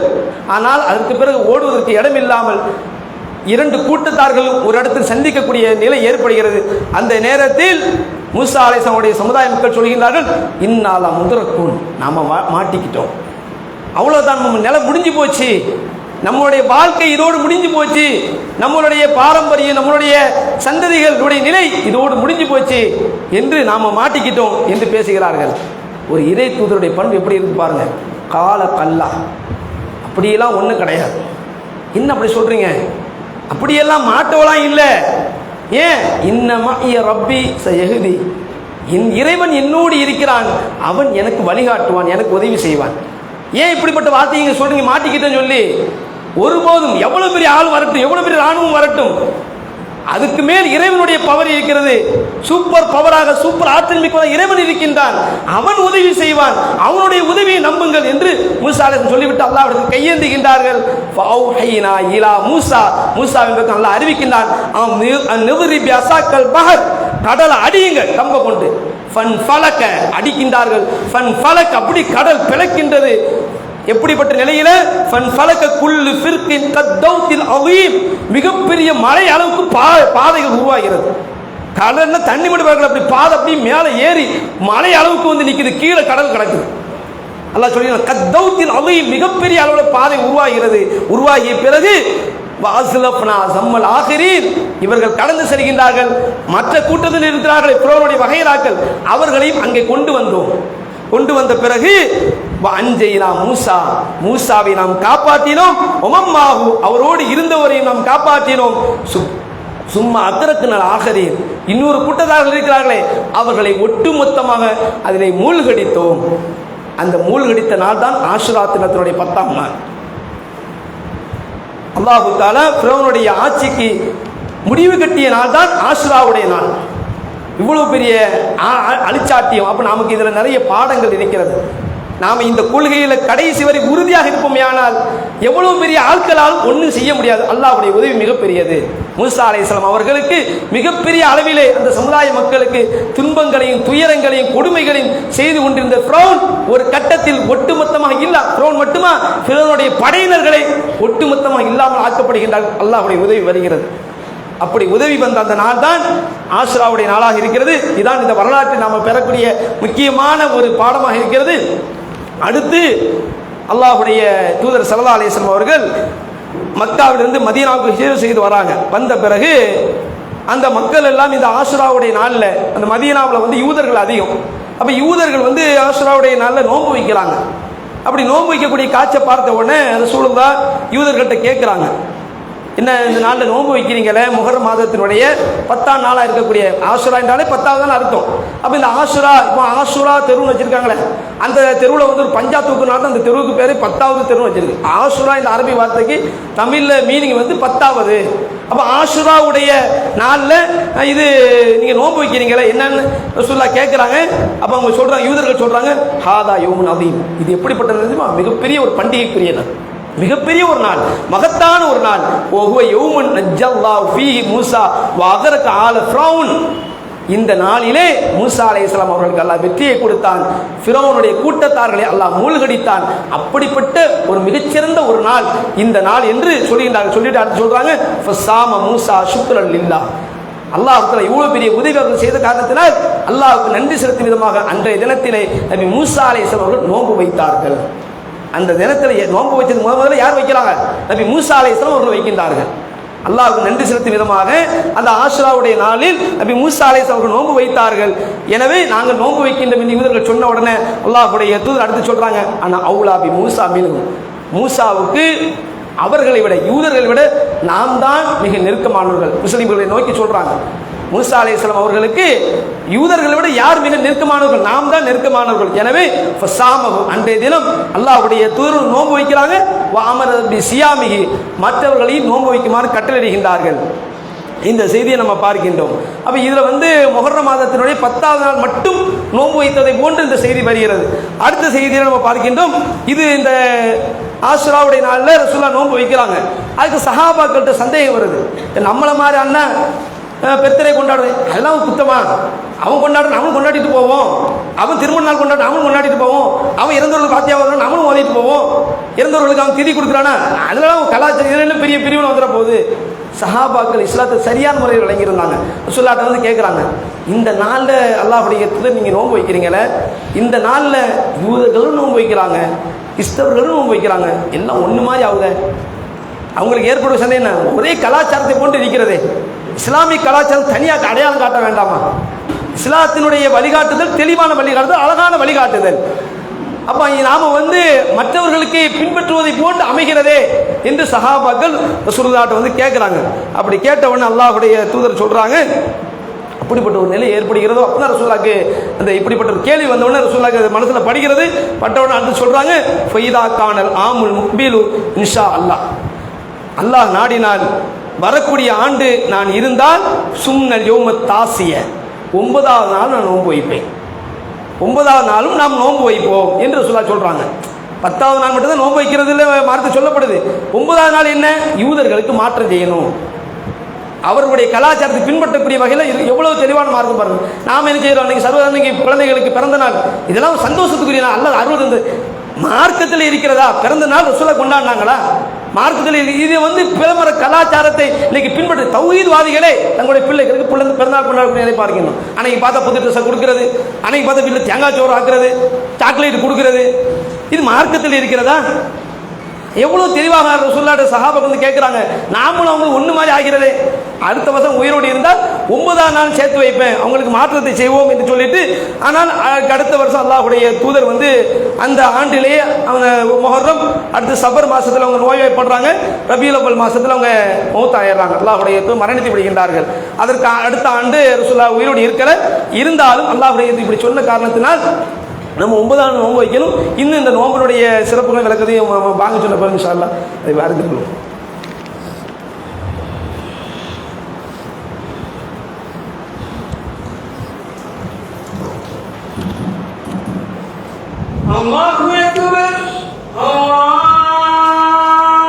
ஆனால் அதற்கு பிறகு ஓடுவதற்கு இடம் இல்லாமல் இரண்டு கூட்டத்தார்களும் ஒரு இடத்தில் சந்திக்கக்கூடிய நிலை ஏற்படுகிறது. அந்த நேரத்தில் மூசா அலைஹிஸ்ஸலாமுடைய சமுதாய மக்கள் சொல்கின்றார்கள், இன்னாலா முதரக்கூன், நாம மாட்டிக்கிட்டோம், அவ்வளவுதான், நம்ம நிலை முடிஞ்சு போச்சு, நம்மளுடைய வாழ்க்கை இதோடு முடிஞ்சு போச்சு, நம்மளுடைய பாரம்பரியம், நம்மளுடைய சந்ததிகளுடைய நிலை இதோடு முடிஞ்சு போச்சு என்று நாம மாட்டிக்கிட்டோம் என்று பேசுகிறார்கள். ஒரு இறை தூதருடைய பண்பு எப்படி இருக்கு பாருங்க. கால கல்லா, அப்படியெல்லாம் ஒன்றும் கிடையாது. என்ன அப்படி சொல்றீங்க? அப்படியெல்லாம் மாட்டவெல்லாம் இல்லை. ஏன்? இன்னமா ரப்பி சயஹ்தி, என் இறைவன் என்னோடு இருக்கிறான், அவன் எனக்கு வழிகாட்டுவான், எனக்கு உதவி செய்வான். ஏன் இப்படிப்பட்ட வார்த்தையை சொல்றீங்க மாட்டிக்கிட்டேன்னு சொல்லி? ஒருபோதும் எவ்வளவு பெரிய ஆள் வரட்டும், எவ்வளவு பெரிய ராணுவம் வரட்டும், அதுக்கு மேல் இறைவனுடைய பவர் இருக்கிறது. சூப்பர் பவராக, சூப்பர் ஆற்றல் மிக்க இறைவன் இருக்கின்றான், அவன் உதவி செய்வான், அவனுடைய உதவியை நம்புங்கள் என்று மூசா அலைஹிஸ்ஸலாம் சொல்லிவிட்டு அல்லாஹ்விடத்தில் கையேந்துகின்றார்கள். ஃபௌஹைனா இலா மூசா, மூசா என்பதற்கு அல்லாஹ் அறிவிக்கின்றான், கடலை அடியுங்க கம்ப கொண்டு. ஃபன் ஃபலக, அடிக்கின்றார்கள். ஃபன் ஃபலக், அப்படி கடல் பிளக்கின்றது. எப்படிப்பட்ட நிலையில? ஃபன் ஃபலக குல்லு ஃபிர்கின் கத்தௌத்தில் அவீம், மிகப்பெரிய மலை அளவுக்கு பாதைகள் உருவாகிறது. கடல்ல தண்ணி மட்டும் பார்க்கல, அப்படி பாதை அப்படி மேலே ஏறி மலை அளவுக்கு நிக்குது, கீழே கடல் கிடக்குது. அல்லாஹ் சொல்கிறான், கத்தௌத்தில் அவீம், மிகப்பெரிய அளவில் பாதை உருவாகிறது. உருவாகிய பிறகு வாஸ்லப்னா சம்மல் ஆகிரீன், இவர்கள் கடந்து செல்கின்றார்கள். மற்ற கூட்டத்தில் இருக்கிறார்கள் ஃபிரௌனுடைய வகைராக்கள், அவர்களையும் அங்கே கொண்டு வந்தோம். கொண்டு வந்த பிறகு அஞ்சைனா மூசா, மூசாவை நாம் காப்பாற்றினோம். ஒமம்மாஹு, அவரோடு இருந்தவரையும் நாம் காப்பாற்றினோம். சும்மா அத்தரத்தினால் ஆகரீன், இன்னொரு கூட்டத்தார்கள் இருக்கிறார்களே, அவர்களை ஒட்டுமொத்தமாக அதிலே மூழ்கடித்தோம். அந்த மூழ்கடித்த நாள் தான் ஆஷுரா தினத்தினுடைய 10ஆம் நாள். அல்லாஹு தஆலா ஃபிரௌனுடைய ஆட்சிக்கு முடிவு கட்டிய நாள் தான் ஆஷுராவுடைய நாள். இவ்வளவு பெரிய அழிச்சாட்டியம். அப்ப நமக்கு இதுல நிறைய பாடங்கள் இருக்கிறது. நாம இந்த கொள்கையில கடைசி வரை உறுதியாக இருப்போமே, ஆனால் எவ்வளவு பெரிய ஆட்களாலும் ஒன்றும் செய்ய முடியாது. அல்லாஹ்வுடைய உதவி மிகப்பெரியது. மூசா அலைஹிஸ்ஸலாம் அவர்களுக்கு மிகப்பெரிய அளவிலே அந்த சமுதாய மக்களுக்கு துன்பங்களையும் துயரங்களையும் கொடுமைகளையும் செய்து கொண்டிருந்த ஃபிரௌன் ஒரு கட்டத்தில் ஒட்டுமொத்தமாக ஃபிரௌன் மட்டுமா ஃபிரௌனுடைய படையினர்களை ஒட்டுமொத்தமாக இல்லாமல் ஆக்கப்படுகின்றார்கள். அல்லாஹ்வுடைய உதவி வருகிறது. அப்படி உதவி வந்த அந்த நாள் தான் ஆஷுராவுடைய நாளாக இருக்கிறது. இதான் இந்த வரலாற்றில் நாம் பெறக்கூடிய முக்கியமான ஒரு பாடமாக இருக்கிறது. அடுத்து அல்லாஹ்வுடைய தூதர் ஸல்லல்லாஹு அலைஹி வஸல்லம் அவர்கள் மக்காவிலிருந்து மதீனாவுக்கு ஹிஜ்ரத் செய்து வராங்க. வந்த பிறகு அந்த மக்கள் எல்லாம் இந்த ஆஷுராவுடைய நாளில் அந்த மதீனாவில் வந்து யூதர்கள் அதிகம். அப்போ யூதர்கள் வந்து ஆஷுராவுடைய நாளில் நோன்பு வைக்கிறாங்க. அப்படி நோன்பு வைக்கக்கூடிய காட்சை பார்த்த உடனே ரசூலுல்லாஹ் யூதர்கள்ட்ட கேட்குறாங்க, என்ன இந்த நாளில் நோன்பு வைக்கிறீங்களே, முஹர்ரம் மாதத்தினுடைய 10ஆம் நாளாக இருக்கக்கூடிய ஆஷுரா என்றாலே 10வது நாள் அர்த்தம். அப்போ இந்த ஆஷுரா, இப்போ ஆஷுரா தெருவுன்னு வச்சிருக்காங்களே, அந்த தெருவில் வந்து ஒரு பஞ்சா தூக்குனால அந்த தெருவுக்கு பேர் 10வது தெருன்னு வச்சிருக்கு. ஆஷுரா இந்த அரபி வார்த்தைக்கு தமிழில் மீனிங் வந்து 10வது. அப்போ ஆஷுராவுடைய நாளில் இது நீங்கள் நோன்பு வைக்கிறீங்களே என்னன்னு ரசூலுல்லாஹ் கேட்குறாங்க. அப்போ அவங்க சொல்கிறாங்க, யூதர்கள் சொல்கிறாங்க, ஹாதா யௌமுன் அதீம், இது எப்படிப்பட்டது தெரியுமா, மிகப்பெரிய ஒரு பண்டிகைக்குரிய நாள், மிகப்பெரிய ஒரு நாள், மகத்தான ஒரு நாள். ஓஹுவ யௌமுன் நஜ்ஜல்லாஹு ஃபீஹி மூஸா வ அகரக ஆல ஃபிரௌன். இந்த நாளிலே மூசா அலைஹிஸ்ஸலாம் அவர்களுக்கு அல்லாஹ் வெற்றியை கொடுத்தான், ஃபிரௌனுடைய கூட்டத்தார்களை அல்லாஹ் மூழ்கடித்தான். அப்படிப்பட்ட ஒரு மிகச்சிறந்த ஒரு நாள் இந்த நாள் என்று சொல்லுகின்றார்கள். சொல்லிட்டு அடுத்து சொல்றாங்க, ஃபஸாம மூசா ஷுக்ரன் லில்லாஹ். அல்லாஹ்வுக்கு இவ்வளவு பெரிய உதவி அவர்கள் செய்த காரணத்தினால் அல்லாஹ்வுக்கு நன்றி செலுத்தும் விதமாக அன்றைய தினத்திலே நபி மூசா அலைஹிஸ்ஸலாம் அவர்கள் நோன்பு வைத்தார்கள். அந்த தினத்தில் நோன்பு வச்சது முதல்ல யார் வைக்கிறாங்க, நபி மூசா அலைஹிஸ்ஸலாம் அவர்கள் வைக்கின்றார்கள். அல்லாஹ்வுக்கு நன்றி செலுத்தும் விதமாக அந்த ஆஷுராவுடைய நாளில் நபி மூசா அலைஹிஸ்ஸலாம் அவர்கள் நோன்பு வைத்தார்கள். எனவே நாங்கள் நோன்பு வைக்கின்ற யூதர்கள் சொன்ன உடனே அல்லாஹ்வுடைய தூதர் அடுத்து சொல்றாங்க, ஆனா அவுலா பி மூசா மின்ஹும், மூசாவுக்கு அவர்களை விட யூதர்களை விட நாம் தான் மிக நெருக்கமானவர்கள். முஸ்லிம்களை நோக்கி சொல்றாங்க, மூசா அலைஹிஸ்ஸலாம் அவர்களுக்கு யூதர்களை விட யார் மிக நெருக்கமானவர்கள், நாம் தான் நெருக்கமானவர்கள். எனவே அன்றைய தினம் அல்லாஹ்வுடைய தூதர் நோன்பு வைக்கிறாங்க. சியாமிகி, மற்றவர்களையும் நோன்பு வைக்குமாறு கட்டளையிடுகின்றார்கள். இந்த செய்தியை நம்ம பார்க்கின்றோம். அப்ப இதுல வந்து முஹர்ரம் மாதத்தினுடைய 10வது நாள் மட்டும் நோன்பு வைத்ததை போன்று இந்த செய்தி வருகிறது. அடுத்த செய்தியை நம்ம பார்க்கின்றோம். இது இந்த ஆஷுராவுடைய நாளில் ரசூலுல்லாஹ் நோன்பு வைக்கிறாங்க. அதுக்கு சஹாபாக்கள்கிட்ட சந்தேகம் வருது, நம்மளை மாதிரி அண்ணா பெர்த்டே கொண்டாடுவேன், அதெல்லாம் குத்தமா, அவன் கொண்டாடுற நம்மளும் கொண்டாடிட்டு போவோம், அவன் திருமண நாள் கொண்டாடு நம்மளும் கொண்டாடிட்டு போவோம், அவன் இறந்தவர்களுக்கு பாத்தியாவது நம்மளும் ஓதிட்டு போவோம், இறந்தவர்களுக்கு அவன் திதி கொடுக்குறானா, அதெல்லாம் கலாச்சாரம் பெரிய பிரிவில் வந்துட போகுது. சஹாபாக்கள் இஸ்லாத்தை சரியான முறையில் விளங்கியிருந்தாங்க. ரசூலுல்லாஹ் வந்து கேட்குறாங்க, இந்த நாளில் அல்லாஹ்வுடைய தூதர் நீங்கள் நோன்பு வைக்கிறீங்களே, இந்த நாளில் யூதர்களும் நோன்பு வைக்கிறாங்க, கிறிஸ்தவர்களும் நோன்பு வைக்கிறாங்க, எல்லாம் ஒன்று மாதிரி ஆகுத, அவங்களுக்கு ஏற்படும் சந்தேகம் என்ன, ஒரே கலாச்சாரத்தை போன்று இருக்கிறதே, இஸ்லாமிய கலாச்சாரம் தனியாக அடையாளம் காட்ட வேண்டாமா? இஸ்லாத்தினுடைய வழிகாட்டுதல் தெளிவான வழிகாட்டுதல், அழகான வழிகாட்டுதல். அப்ப நாம வந்து மற்றவர்களுக்கு பின்பற்றுவதை போன்று அமைகிறதே என்று சஹாபாக்கள் ரசூலுல்லாஹ் வந்து கேட்கிறாங்க. அப்படி கேட்ட உடனே அல்லாஹ்வுடைய தூதர் சொல்றாங்க, அப்படிப்பட்ட ஒரு நிலை ஏற்படுகிறதோ அப்பதான் ரசூலுல்லாஹ்க்கு அந்த இப்படிப்பட்ட ஒரு கேள்வி வந்த உடனே ரசூலுல்லாஹ்க்கு மனசுல படுகிறது. பட்ட உடனே அடுத்து சொல்றாங்க, ஃபைதா கானல் ஆமுல் முக்பிலு இன்ஷா அல்லாஹ், அல்லாஹ் நாடினால் வரக்கூடிய ஆண்டு நான் இருந்தால் சும்னல் யௌமத் தாசிய, 9வது நாள் நான் நோன்பு வைப்பேன், 9வது நாளும் நாம் நோன்பு வைப்போம் என்று ரசூலுல்லாஹ் சொல்றாங்க. 10வது நாள் மட்டும்தான் நோன்பு வைக்கிறதுல மார்க்கம் சொல்லப்படுது. 9வது நாள் என்ன, யூதர்களுக்கு மாற்றம் செய்யணும், அவர்களுடைய கலாச்சாரத்தை பின்பற்றக்கூடிய வகையில் எவ்வளவு தெளிவான மார்க்கம் பாருங்க. நாம் என்ன செய்யறோம், அன்னைக்கு சர்வதன்னைக்கு குழந்தைகளுக்கு பிறந்த நாள், இதெல்லாம் சந்தோஷத்துக்குரிய நாள், அல்லது அருள் இருந்து மார்க்கத்தில் இருக்கிறதா, பிறந்த நாள் ரசூலுல்லாஹ் கொண்டாடினாங்களா, மார்க்கத்தில் இது வந்து பிறமர கலாச்சாரத்தை இன்னைக்கு பின்பற்ற தௌஹீத்வாதிகளே தங்களுடைய பிள்ளைகளுக்கு பிறந்தநாள் கொண்டாடக்கூடிய பார்க்கணும். அன்னைக்கு பார்த்தா புது ட்ரெஸ்ஸை கொடுக்கிறது, அன்னைக்கு பார்த்தா வீட்டில் தேங்காய் சோறு ஆக்குறது, சாக்லேட் கொடுக்கிறது, இது மார்க்கத்தில் இருக்கிறதா? எவ்வளவு தெளிவாக ரசூலுல்லாஹ் சஹாபாக்கள் வந்து கேட்கிறாங்க, நாமளும் அவங்களுக்கு ஒண்ணு மாதிரி ஆகிறதே, அடுத்த வருஷம் உயிரோடு இருந்தால் 9வது நாள் சேர்த்து வைப்பேன், அவங்களுக்கு மாற்றத்தை செய்வோம் என்று சொல்லிட்டு, ஆனால் அடுத்த வருஷம் அல்லாஹ்வுடைய தூதர் வந்து அந்த ஆண்டிலேயே அவங்க முஹர்ரம் அடுத்து சபர் மாசத்துல அவங்க நோய்வாய்ப்படுறாங்க, ரபியுல் அவ்வல் மாசத்துல அவங்க மௌத் ஆயிடுறாங்க, அல்லாஹ்வுடைய தூதர் மரணித்து விடுகின்றார்கள். அதற்கு அடுத்த ஆண்டு ரசூலுல்லாஹ் உயிரோடு இருந்தாலும் அல்லாஹ்வுடைய இப்படி சொன்ன காரணத்தினால் நம்ம 9வது நாள் நோன்பு வைக்கணும். இன்னும் இந்த நோம்பினுடைய சிறப்புகள் விளக்கத்தையும் வாங்க சொன்ன பிறகு இன்ஷா அல்லாஹ் அதை அறிந்துக்கொள்ளும். அல்லாஹு அக்பர், அல்லாஹ்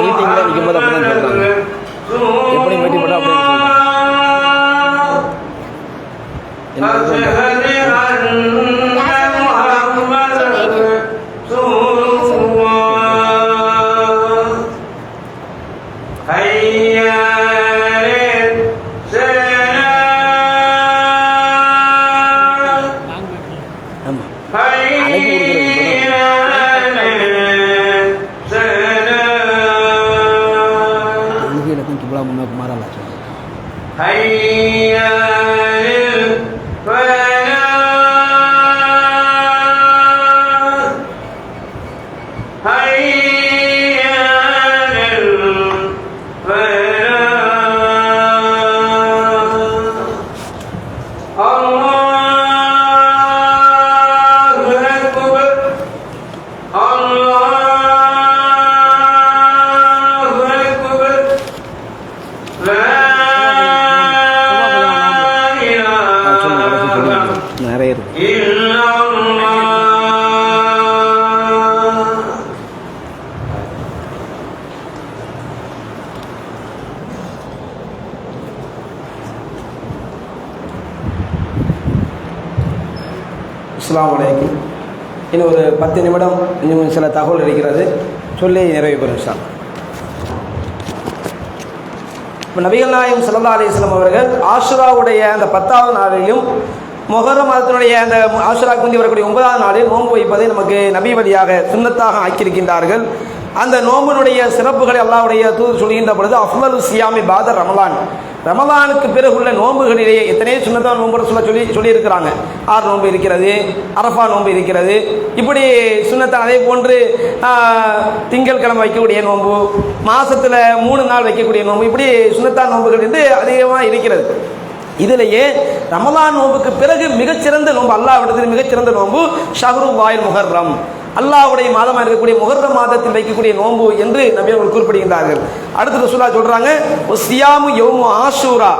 மீட்டிங்கில் நிற்கும்போது அப்படி தான் சொல்கிறாங்க. எப்படி மீட்டிங் போட்டால் அப்படி நிறைய இருக்கு. அஸ்ஸலாமு அலைக்கும். இன்னும் ஒரு 10 நிமிடம் இன்னும் சில தகவல் இருக்கிறது, சொல்லி நிறைவு பெறும் இன்ஷா அல்லாஹ். இப்போ நபிகள் நாயகம் ஸல்லல்லாஹு அலைஹி வஸல்லம் அவர்கள் ஆஷுராவுடைய அந்த 10வது நாளிலும் முஹர்ரம் மாதத்தினுடைய அந்த ஆஷுராக்கு முந்தி வரக்கூடிய 9வது நாளில் நோன்பு வைப்பதை நமக்கு நபி வழியாக சுன்னத்தாக ஆக்கியிருக்கின்றார்கள். அந்த நோம்பினுடைய சிறப்புகளை அல்லாஹ்வுடைய தூதர் சொல்கின்ற பொழுது அஃலலு சியாமி பாத ரமலான், ரமலானுக்கு பிறகு உள்ள நோன்புகளிலேயே எத்தனையோ சுன்னத்தான நோன்பு சொல்லியிருக்கிறாங்க. 6 நோன்பு இருக்கிறது, அரஃபா நோன்பு இருக்கிறது, இப்படி சுன்னத்தான். அதே போன்று திங்கட்கிழமை வைக்கக்கூடிய நோன்பு, மாதத்தில் 3 நாள் வைக்கக்கூடிய நோன்பு, இப்படி சுன்னத்தான் நோன்புகள் வந்து அதிகமாக இருக்கிறது. இதிலேயே ரமலான் நோன்புக்கு பிறகு மிகச்சிறந்த நோன்பு, அல்லாஹ்விடத்தில் மிகச்சிறந்த நோன்பு ஷஹ்ருல்லாஹில் முஹர்ரம், அல்லாஹ்வுடைய மாதமாக இருக்கக்கூடிய முஹர்ரம் மாதத்தில் வைக்கக்கூடிய நோன்பு என்று நபி அவர்கள் குறிப்பிடுகின்றார்கள். அடுத்து ரசூலுல்லாஹ் சொல்றாங்க, சியாமு யௌமு ஆஷூரா,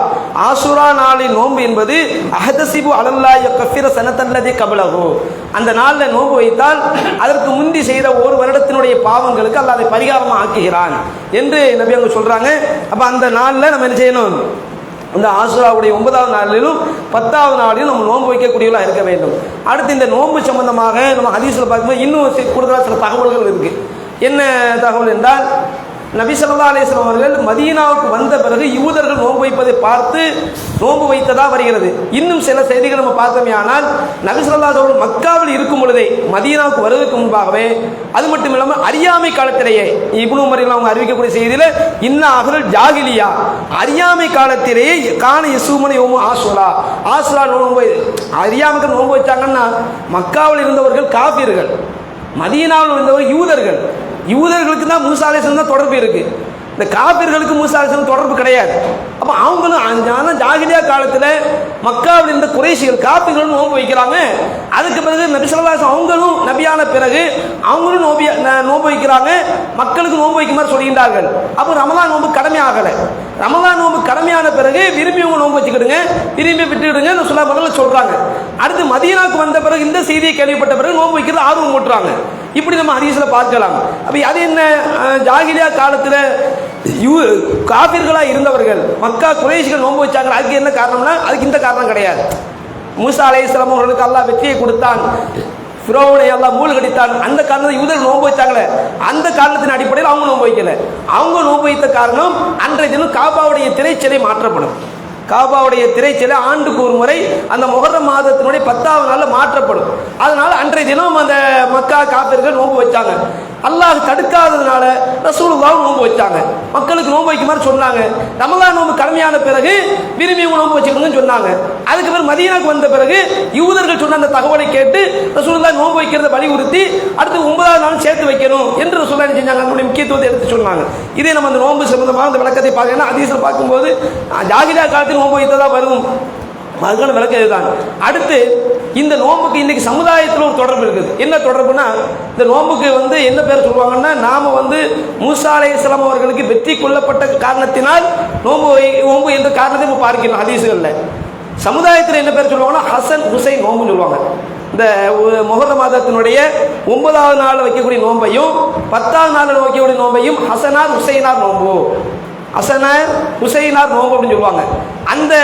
ஆஷூரா நாளின் நோன்பு என்பது அஹதசிபு அலல்லாஹ் யகஃபிர சனத்தல்லதி கபலஹு, அந்த நாளில் நோன்பு வைத்தால் அதற்கு முந்தி செய்த ஒரு வருடத்தினுடைய பாவங்களுக்கு அல்லாஹ் அதை பரிகாரமாக ஆக்குகிறான் என்று நபி அவங்க சொல்றாங்க. அப்ப அந்த நாளில் நம்ம என்ன செய்யணும், இந்த ஆஷுராவுடைய 9வது நாளிலும் 10வது நாளிலும் நம்ம நோன்பு வைக்கக்கூடியவர்களாக இருக்க வேண்டும். அடுத்து இந்த நோன்பு சம்பந்தமாக நம்ம ஹதீஸில் பார்க்கும்போது இன்னும் கூடுதலாக சில தகவல்கள் இருக்குது. என்ன தகவல் என்றால், நபி ஸல்லல்லாஹு அலைஹி வஸல்லம் அவர்கள் மதீனாவுக்கு வந்த பிறகு யூதர்கள் நோன்பு வைப்பதை பார்த்து நோன்பு வைத்ததா வருகிறது. இன்னும் சில செய்திகள் நம்ம பார்த்தோமே, ஆனால் நபி ஸல்லல்லாஹு அலைஹி வஸல்லம் மக்காவில் இருக்கும் பொழுதே மதீனாவுக்கு வருவதற்கு முன்பாகவே, அது மட்டும் இல்லாமல் அறியாமை காலத்திலேயே இப்னு உமர் அவங்க அறிவிக்கக்கூடிய செய்தியில் இன்ன அஹ்லுல் ஜாகிலியா, அறியாமை காலத்திலேயே கான யஸூமுன யௌம ஆஷுரா, ஆஷுரா நோன்பு அறியாமைக்கு நோன்பு வச்சாங்கன்னா, மக்காவில் இருந்தவர்கள் காஃபிர்கள், மதீனாவில் இருந்தவர்கள் யூதர்கள். யூதர்களுக்கு தான் மூசா அலைஹிஸ்ஸலாம் தான் தொடர்பு இருக்கு, இந்த காபிர்களுக்கு மூசா அலைஹிஸ்ஸலாம் தொடர்பு கிடையாது. அப்போ அவங்களும் ஜாகிலியா காலத்தில் மக்காவில் இருந்த குறைஷிகள் காபிர்களும் நோன்பு வைக்கிறாங்க. அதுக்கு பிறகு நபி ஸல்லல்லாஹு அலைஹி வஸல்லம் அவங்களும் நபியான பிறகு அவங்களும் நோன்பு வைக்கிறாங்க, மக்களுக்கு நோன்பு வைக்குமாறு சொல்கின்றார்கள். அப்போ ரமலான் நோன்பு கடமையாகலை. ரமலான் நோன்பு கடமையான பிறகு விரும்பியவங்க நோன்பு வச்சுக்கிடுங்க, விரும்பி விட்டுக்கிடுங்க சொல்ல முதல்ல சொல்றாங்க. அடுத்து மதீனாவுக்கு வந்த பிறகு இந்த செய்தியை கேள்விப்பட்ட பிறகு நோன்பு வைக்கிறது ஆர்வம் ஊட்டுறாங்க. இப்படி நம்ம ஹதீஸில் பார்க்கலாம். அப்போ அது என்ன, ஜாகிலியா காலத்தில் காபிர்களாக இருந்தவர்கள் மக்கா குறைஷிகள் நோன்பு வச்சாங்க. அதுக்கு என்ன காரணம்னா, அதுக்கு இந்த காரணம் கிடையாது. மூசா அலைஹிஸ்ஸலாம் அவர்களுக்கு அல்லாஹ் வெற்றியை கொடுத்தான், ஃபிரௌனை அல்லாஹ் மூழ்கடித்தான், அந்த காரணத்தை யூதர்கள் நோன்பு வச்சாங்களே, அந்த காரணத்தின் அடிப்படையில் அவங்க நோன்பு வைக்கல. அவங்க நோன்பு வைத்த காரணம், அன்றைய தினம் காபாவுடைய திரைச்சிலை மாற்றப்படும். காபாவுடைய திரைச்சிலை ஆண்டுக்கு ஒரு முறை அந்த முஹர்ரம் மாதத்தினுடைய 10வது நாளில் மாற்றப்படும். அதனால அன்றைய தினம் அந்த மக்கா காபிர்கள் நோன்பு வச்சாங்க. அல்லாஹ் தடுக்காததுனால ரசூலுல்லாஹ் நோன்பு வச்சாங்க, மக்களுக்கு நோன்பு வைக்குமாறு சொன்னாங்க. ரமலான் நோன்பு கடமையான பிறகு விரும்பியவங்க நோன்பு வச்சுக்கணும்னு சொன்னாங்க. அதுக்கு பிறகு மதீனாவுக்கு வந்த பிறகு யூதர்கள் சொன்ன அந்த தகவலை கேட்டு ரசூலுல்லாஹ் நோன்பு வைக்கிறத வலியுறுத்தி அடுத்து 9வது நாள் சேர்த்து வைக்கணும் என்று ரசூலுல்லாஹ் செஞ்சாங்க. அதனுடைய முக்கியத்துவத்தை எடுத்து சொன்னாங்க. இதே நம்ம அந்த நோன்பு சம்பந்தமாக அந்த விளக்கத்தை பார்க்கணும். ஹதீஸில் பார்க்கும்போது ஜாகிலியா காலத்தில் நோன்பு வைத்ததா வரும், அதுக்கான விளக்கம் இதுதான். அடுத்து இந்த நோன்புக்கு இன்னைக்கு சமுதாயத்தில் ஒரு தொடர்பு இருக்குது. என்ன தொடர்புனா, இந்த நோன்புக்கு என்ன பேர் சொல்லுவாங்கன்னா, நாம மூசா அலைஹிஸ்ஸலாம் அவர்களுக்கு வெற்றி கொள்ளப்பட்ட காரணத்தினால் நோன்பு என்ற காரணத்தை பார்க்கிறோம் ஹதீஸுகளில். சமுதாயத்தில் என்ன பேர் சொல்லுவாங்கன்னா, ஹசன் ஹுசைன் நோன்புன்னு சொல்லுவாங்க. இந்த முஹர்ரம் மாதத்தினுடைய 9வது நாள் வைக்கக்கூடிய நோன்பையும் 10வது நாள் வைக்கக்கூடிய நோன்பையும் ஹசனார் ஹுசைனார் நோன்பு, ஹசனார் ஹுசைனார் நோன்பு அப்படின்னு சொல்லுவாங்க. அந்த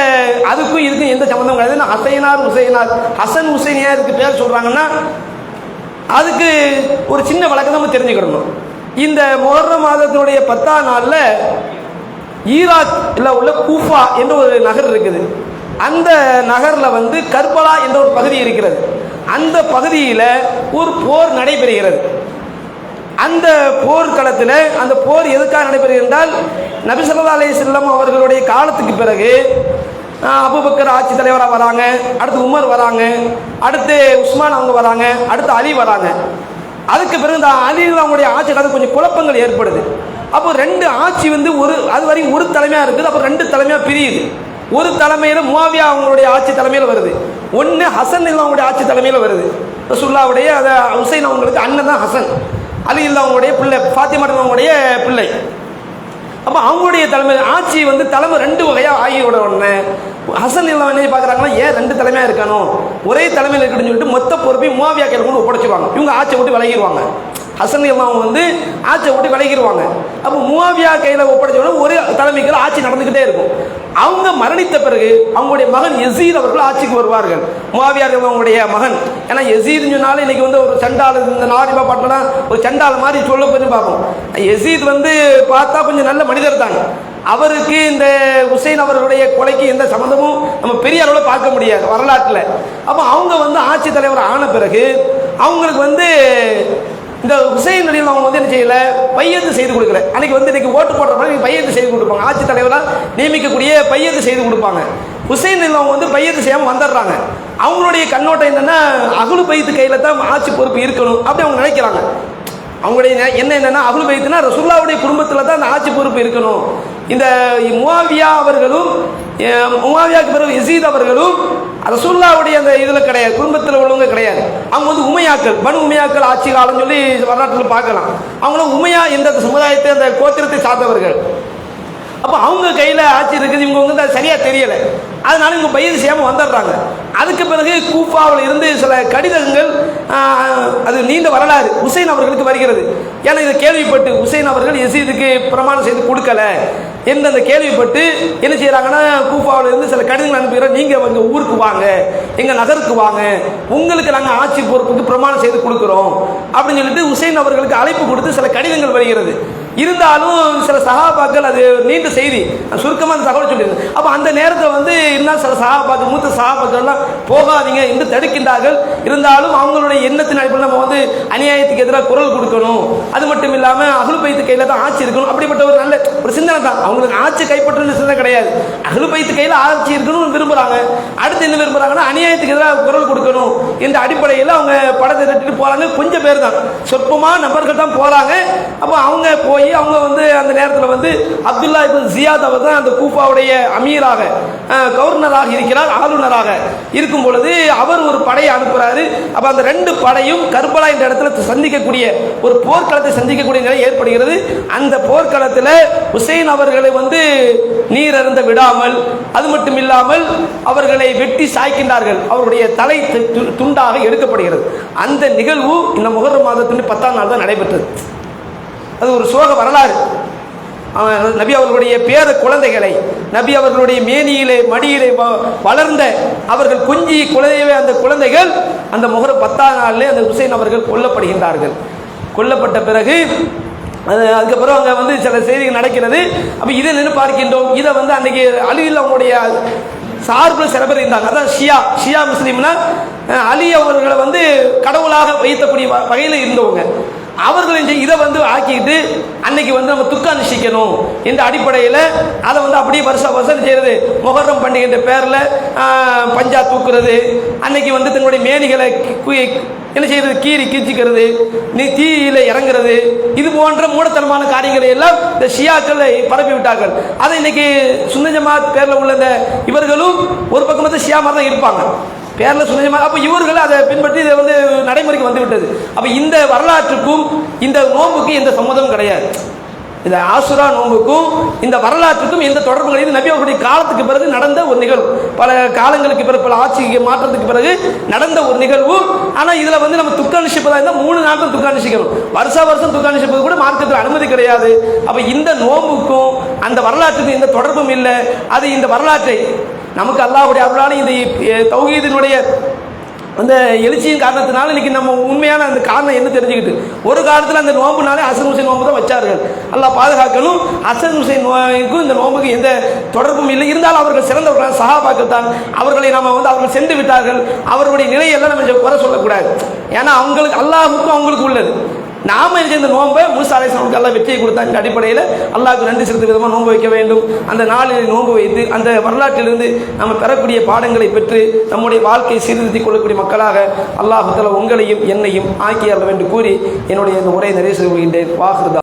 அதுக்கும் இதுக்கும் எந்த சம்பந்தம் கிடையாது. ஹசைனார் ஹுசைனார், ஹசன் ஹுசைனியா இதுக்கு பேர் சொல்றாங்கன்னா அதுக்கு ஒரு சின்ன வழக்கம் நம்ம தெரிஞ்சுக்கிடணும். இந்த முஹர்ரம் மாதத்தினுடைய 10ஆம் நாளில் ஈராக்ல உள்ள கூஃபா என்ற ஒரு நகர் இருக்குது. அந்த நகரில் வந்து கர்பலா என்ற ஒரு பகுதி இருக்கிறது. அந்த பகுதியில் ஒரு போர் நடைபெறுகிறது. அந்த போர்க்களத்தில் அந்த போர் எதுக்காக நடைபெறுகிறது என்றால், நபி ஸல்லல்லாஹு அலைஹி வஸல்லம் அவர்களுடைய காலத்துக்கு பிறகு அபூபக்கர் ஆட்சி தலைவராக வராங்க, அடுத்து உமர் வராங்க, அடுத்து உஸ்மான் அவங்க வராங்க, அடுத்து அலி வராங்க. அதுக்கு பிறகு இந்த அலி அவங்களுடைய ஆட்சி காலத்தில் கொஞ்சம் குழப்பங்கள் ஏற்படுது. அப்போ ரெண்டு ஆட்சி வந்து அது வரைக்கும் ஒரு தலைமையாக இருக்குது. அப்போ ரெண்டு தலைமையாக பிரியுது. ஒரு தலைமையில் முஆவியா அவங்களுடைய ஆட்சி தலைமையில் வருது, ஒன்று ஹசன் அவங்களுடைய ஆட்சி தலைமையில் வருது. ரசூலுல்லாஹ்வுடைய ஹுசைன் அவங்களுக்கு அண்ணன் தான் ஹசன், அலி அவங்களுடைய பிள்ளை, ஃபாத்திமா அவங்களுடைய பிள்ளை. அப்போ அவங்களுடைய தலைமை ஆட்சி வந்து தலைமை ரெண்டு வகையாக ஆகியோட உடனே ஹசன் எல்லாம் என்ன பார்க்குறாங்கன்னா, ஏன் ரெண்டு தலைமையாக இருக்கணும், ஒரே தலைமையில் இருக்கணும்னு சொல்லிட்டு மொத்த பொறுப்பையும் முஆவியா கையில் கொண்டு ஒப்படைச்சிருவாங்க. இவங்க ஆட்சியை விட்டு விலகிடுவாங்க. ஹசன் எல்லாம் வந்து ஆட்சியை விட்டு விலகிடுவாங்க. அப்போ முஆவியா கையில் ஒப்படைச்ச உடனே ஒரு தலைமைக்கு ஆட்சி நடந்துக்கிட்டே இருக்கும். அவங்க மரணித்த பிறகு அவங்களுடைய மகன் யசீத் அவர்கள் ஆட்சிக்கு வருவார்கள். முஆவியா அவங்களுடைய மகன். ஏன்னா யசீத்னு சொன்னாலும் இன்னைக்கு வந்து ஒரு சண்டால, இந்த நாரிபா பாட்டுனா ஒரு சண்டால மாதிரி சொல்ல கொஞ்சம் பார்ப்போம். யசீத் வந்து பார்த்தா கொஞ்சம் நல்ல மனிதர் தான். அவருக்கு இந்த ஹுசைன் அவர்களுடைய கொலைக்கு எந்த சம்மந்தமும் நம்ம பெரிய அளவில் பார்க்க முடியாது வரலாற்றில். அப்போ அவங்க வந்து ஆட்சி தலைவர் ஆன பிறகு அவங்களுக்கு வந்து இந்த ஹுசைன் அலியில் அவங்க வந்து என்ன செய்யல, பையத்து செய்து கொடுக்கல. அன்னைக்கு வந்து இன்னைக்கு ஓட்டு போடுற மாதிரி பையத்து செய்து கொடுப்பாங்க. ஆட்சி தலைவராக நியமிக்கக்கூடிய பையத்து செய்து கொடுப்பாங்க. ஹுசைன் அலியில் அவங்க வந்து பையத்து செய்யாமல் வந்துடுறாங்க. அவங்களுடைய கண்ணோட்டம் என்னன்னா, அஹ்லு பைத்து கையில் தான் ஆட்சி பொறுப்பு இருக்கணும் அப்படி அவங்க நினைக்கிறாங்க. அவங்களுடைய என்னன்னா, அஹ்லு பைத்துனா ரசூலுல்லாஹ்வுடைய குடும்பத்தில் தான் அந்த ஆட்சி பொறுப்பு இருக்கணும். இந்த முஆவியா அவர்களும், முஆவியாவுக்கு பிறகு யசீத் அவர்களும் ரசூலுல்லாஹ்வுடைய அந்த இதில் கிடையாது, குடும்பத்தில் உள்ளவங்க கிடையாது. அவங்க வந்து உமையாக்கள், பனு உமையாக்கள் ஆட்சி காலம் சொல்லி வரலாற்றில் பார்க்கலாம். அவங்களும் உமையா என்ற சமுதாயத்தை, அந்த கோத்திரத்தை சார்ந்தவர்கள். அப்போ அவங்க கையில் ஆட்சி இருக்குது, இவங்க வந்து அது சரியாக தெரியலை. அதனால இவங்க பயிர் செய்யாமல் வந்துடுறாங்க. அதுக்கு பிறகு கூஃபாவில் இருந்து சில கடிதங்கள், அது நீண்ட வரலாறு ஹுசைன் அவர்களுக்கு வருகிறது. ஏன்னா இதை கேள்விப்பட்டு ஹுசைன் அவர்கள் யசீதுக்கு பிரமாணம் செய்து கொடுக்கல என்று அந்த கேள்விப்பட்டு என்ன செய்யறாங்கன்னா, கூஃபாவில் இருந்து சில கடிதங்கள் அனுப்புகிறோம், நீங்கள் எங்கள் ஊருக்கு வாங்க, எங்கள் நகருக்கு வாங்க, உங்களுக்கு நாங்கள் ஆட்சி பொறுப்புக்கு பிரமாணம் செய்து கொடுக்குறோம் அப்படின்னு சொல்லிட்டு ஹுசைன் அவர்களுக்கு அழைப்பு கொடுத்து சில கடிதங்கள் வருகிறது. இருந்தாலும் சில சஹாபாக்கள், அது நீண்ட செய்தி, சுருக்கமாக அந்த தகவல் சொல்லியிருந்தேன். அப்போ அந்த நேரத்தில் வந்து இருந்தால் சில சஹாபாக்கள், மூத்த சஹாபாக்கள்லாம் போகாதீங்க என்று தடுக்கின்றார்கள். இருந்தாலும் அவங்களுடைய எண்ணத்தின் அடிப்படையில் நம்ம வந்து அநியாயத்துக்கு எதிராக குரல் கொடுக்கணும், அது மட்டும் இல்லாமல் அஹ்லு பைத்து கையில் தான் ஆட்சி இருக்கணும், அப்படிப்பட்ட ஒரு நல்ல ஒரு சிந்தனை தான். அவங்களுக்கு ஆட்சி கைப்பற்றணும் சிந்தனை கிடையாது. அஹ்லு பைத்து கையில் ஆட்சி இருக்கணும்னு விரும்புகிறாங்க. அடுத்து என்ன விரும்புகிறாங்கன்னா, அநியாயத்துக்கு எதிராக குரல் கொடுக்கணும் என்ற அடிப்படையில் அவங்க படத்தை தட்டிட்டு போகிறாங்க. கொஞ்சம் பேர் தான், சொற்பமாக நபர்கள் தான் போகிறாங்க. அப்போ அவங்க போய் அவங்க வந்து அந்த நேரத்தில் வந்து அப்துல்லா இப்னு ஜியாத் அவர் தான் அந்த கூஃபாவுடைய அமீராக, கவர்னராக இருக்கிறார், ஆளுநராக இருக்கும் பொழுது அவர் ஒரு படையை அனுப்புறாரு. அப்ப அந்த ரெண்டு படையும் கர்பலா என்ற இடத்துல சந்திக்கக்கூடிய ஒரு போர்க்களத்தை சந்திக்கக்கூடிய நிலை ஏற்படுகிறது. அந்த போர்க்களத்தில் ஹுசைன் அவர்களை வந்து நீர் அருந்த விடாமல், அது மட்டும் இல்லாமல் அவர்களை வெட்டி சாய்க்கின்றார்கள். அவருடைய தலை துண்டாக எடுக்கப்படுகிறது. அந்த நிகழ்வு இந்த முஹர்ரம் மாதத்தின் 10ஆம் நாள் தான் நடைபெற்றது. அது ஒரு சோக வரலாறு. நபி அவர்களுடைய பேர குழந்தைகளை, நபி அவர்களுடைய மேனியிலே மடியிலே வளர்ந்த அவர்கள் கொஞ்சி குழந்தையவே அந்த குழந்தைகள் அந்த முஹர்ரம் 10ஆம் நாளிலே அந்த ஹுசைன் அவர்கள் கொல்லப்படுகின்றார்கள். கொல்லப்பட்ட பிறகு அதுக்கப்புறம் அங்கே வந்து சில செய்திகள் நடக்கிறது. அப்போ இதை நின்று பார்க்கின்றோம். இதை வந்து அன்னைக்கு அலியில் அவங்களுடைய சார்பில் சில பேர் இருந்தாங்க. அதான் ஷியா முஸ்லீம்னா அலி அவர்களை வந்து கடவுளாக வைத்தக்கூடிய வகையில் இருந்தவங்க. அவர்கள் இதை வந்து ஆக்கிட்டு அன்னைக்கு வந்து நம்ம துக்க அனுஷ்டிக்கணும் என்ற அடிப்படையில் அதை வந்து அப்படியே வருஷம் செய்யறது. முஹர்ரம் பண்டிகை பேரில் பஞ்சா தூக்குறது, அன்னைக்கு வந்து தங்களுடைய மேனிகளை என்ன செய்யறது, கீறி கீச்சிக்கிறது, தீயில இறங்குறது, இது போன்ற மூடத்தனமான காரியங்களை எல்லாம் இந்த ஷியாக்களை பரப்பி விட்டார்கள். அதை இன்னைக்கு சுன்னத் ஜமாத் பேரில் உள்ள இந்த இவர்களும் ஒரு பக்கம் வந்து ஷியா மாதிரி தான் இருப்பாங்க, பேரில் சுன்னத் ஜமாத். அப்போ இவர்கள் அதை பின்பற்றி இதை வந்து நடைமுறைக்கு வந்து விட்டது. அப்போ இந்த வரலாற்றுக்கும் இந்த நோம்புக்கும் எந்த சம்மதமும் கிடையாது. இந்த ஆசுரா நோன்புக்கும் இந்த வரலாற்றுக்கும் எந்த தொடர்பு கிடையாது. நபி அவர்களுடைய காலத்துக்கு பிறகு நடந்த ஒரு நிகழ்வு, பல காலங்களுக்கு பிறகு, பல ஆட்சி மாற்றத்துக்கு பிறகு நடந்த ஒரு நிகழ்வு. ஆனா இதுல வந்து நம்ம துக்க அனுஷ்டிப்பதா இருந்தால் 3 நாட்கள் துக்க அனுஷ்டிக்கணும். வருஷம் துக்க அனுஷ்டிப்பது கூட மார்க்கத்தில் அனுமதி கிடையாது. அப்ப இந்த நோன்புக்கும் அந்த வரலாற்றுக்கும் எந்த தொடர்பும் இல்லை. அது இந்த வரலாற்றை நமக்கு அல்லாஹ்வுடைய அருளான இந்த தௌஹீதினுடைய அந்த எழுச்சியின் காரணத்தினால இன்னைக்கு நம்ம உண்மையான அந்த காரணம் என்ன தெரிஞ்சுக்கிட்டு, ஒரு காலத்தில் அந்த நோம்புனாலே ஹசன் ஹுசைன் நோம்பு தான் வச்சார்கள். அல்லாஹ் பாதுகாக்கணும். ஹசன் ஹுசைன் நோய்க்கும் இந்த நோம்புக்கு எந்த தொடர்பும் இல்லை. இருந்தாலும் அவர்கள் சிறந்தவர்கள், சஹாபாக்கள் தான். அவர்களை நம்ம வந்து அவர்கள் சென்று விட்டார்கள். அவர்களுடைய நிலையெல்லாம் நம்ம குறை சொல்லக்கூடாது. ஏன்னா அவங்களுக்கு அல்லாஹுக்கும் அவங்களுக்கு உள்ளது. நாம இந்த நோன்பை மூசா அலைஹிஸ்ஸலாமுக்கு அல்லாஹ் வெற்றியை கொடுத்தாங்க அடிப்படையில் அல்லாஹ்வுக்கு நன்றி செலுத்தும் விதமாக நோன்பு வைக்க வேண்டும். அந்த நாளில் நோன்பு வைத்து அந்த வரலாற்றிலிருந்து நம்ம பெறக்கூடிய பாடங்களை பெற்று நம்முடைய வாழ்க்கையை சீர்திருத்திக் கொள்ளக்கூடிய மக்களாக அல்லாஹ் தஆலா உங்களையும் என்னையும் ஆக்கியர்கள் என்று கூறி என்னுடைய இந்த உரையை நிறைவு செய்து கொள்கின்றேன். வாஹிர்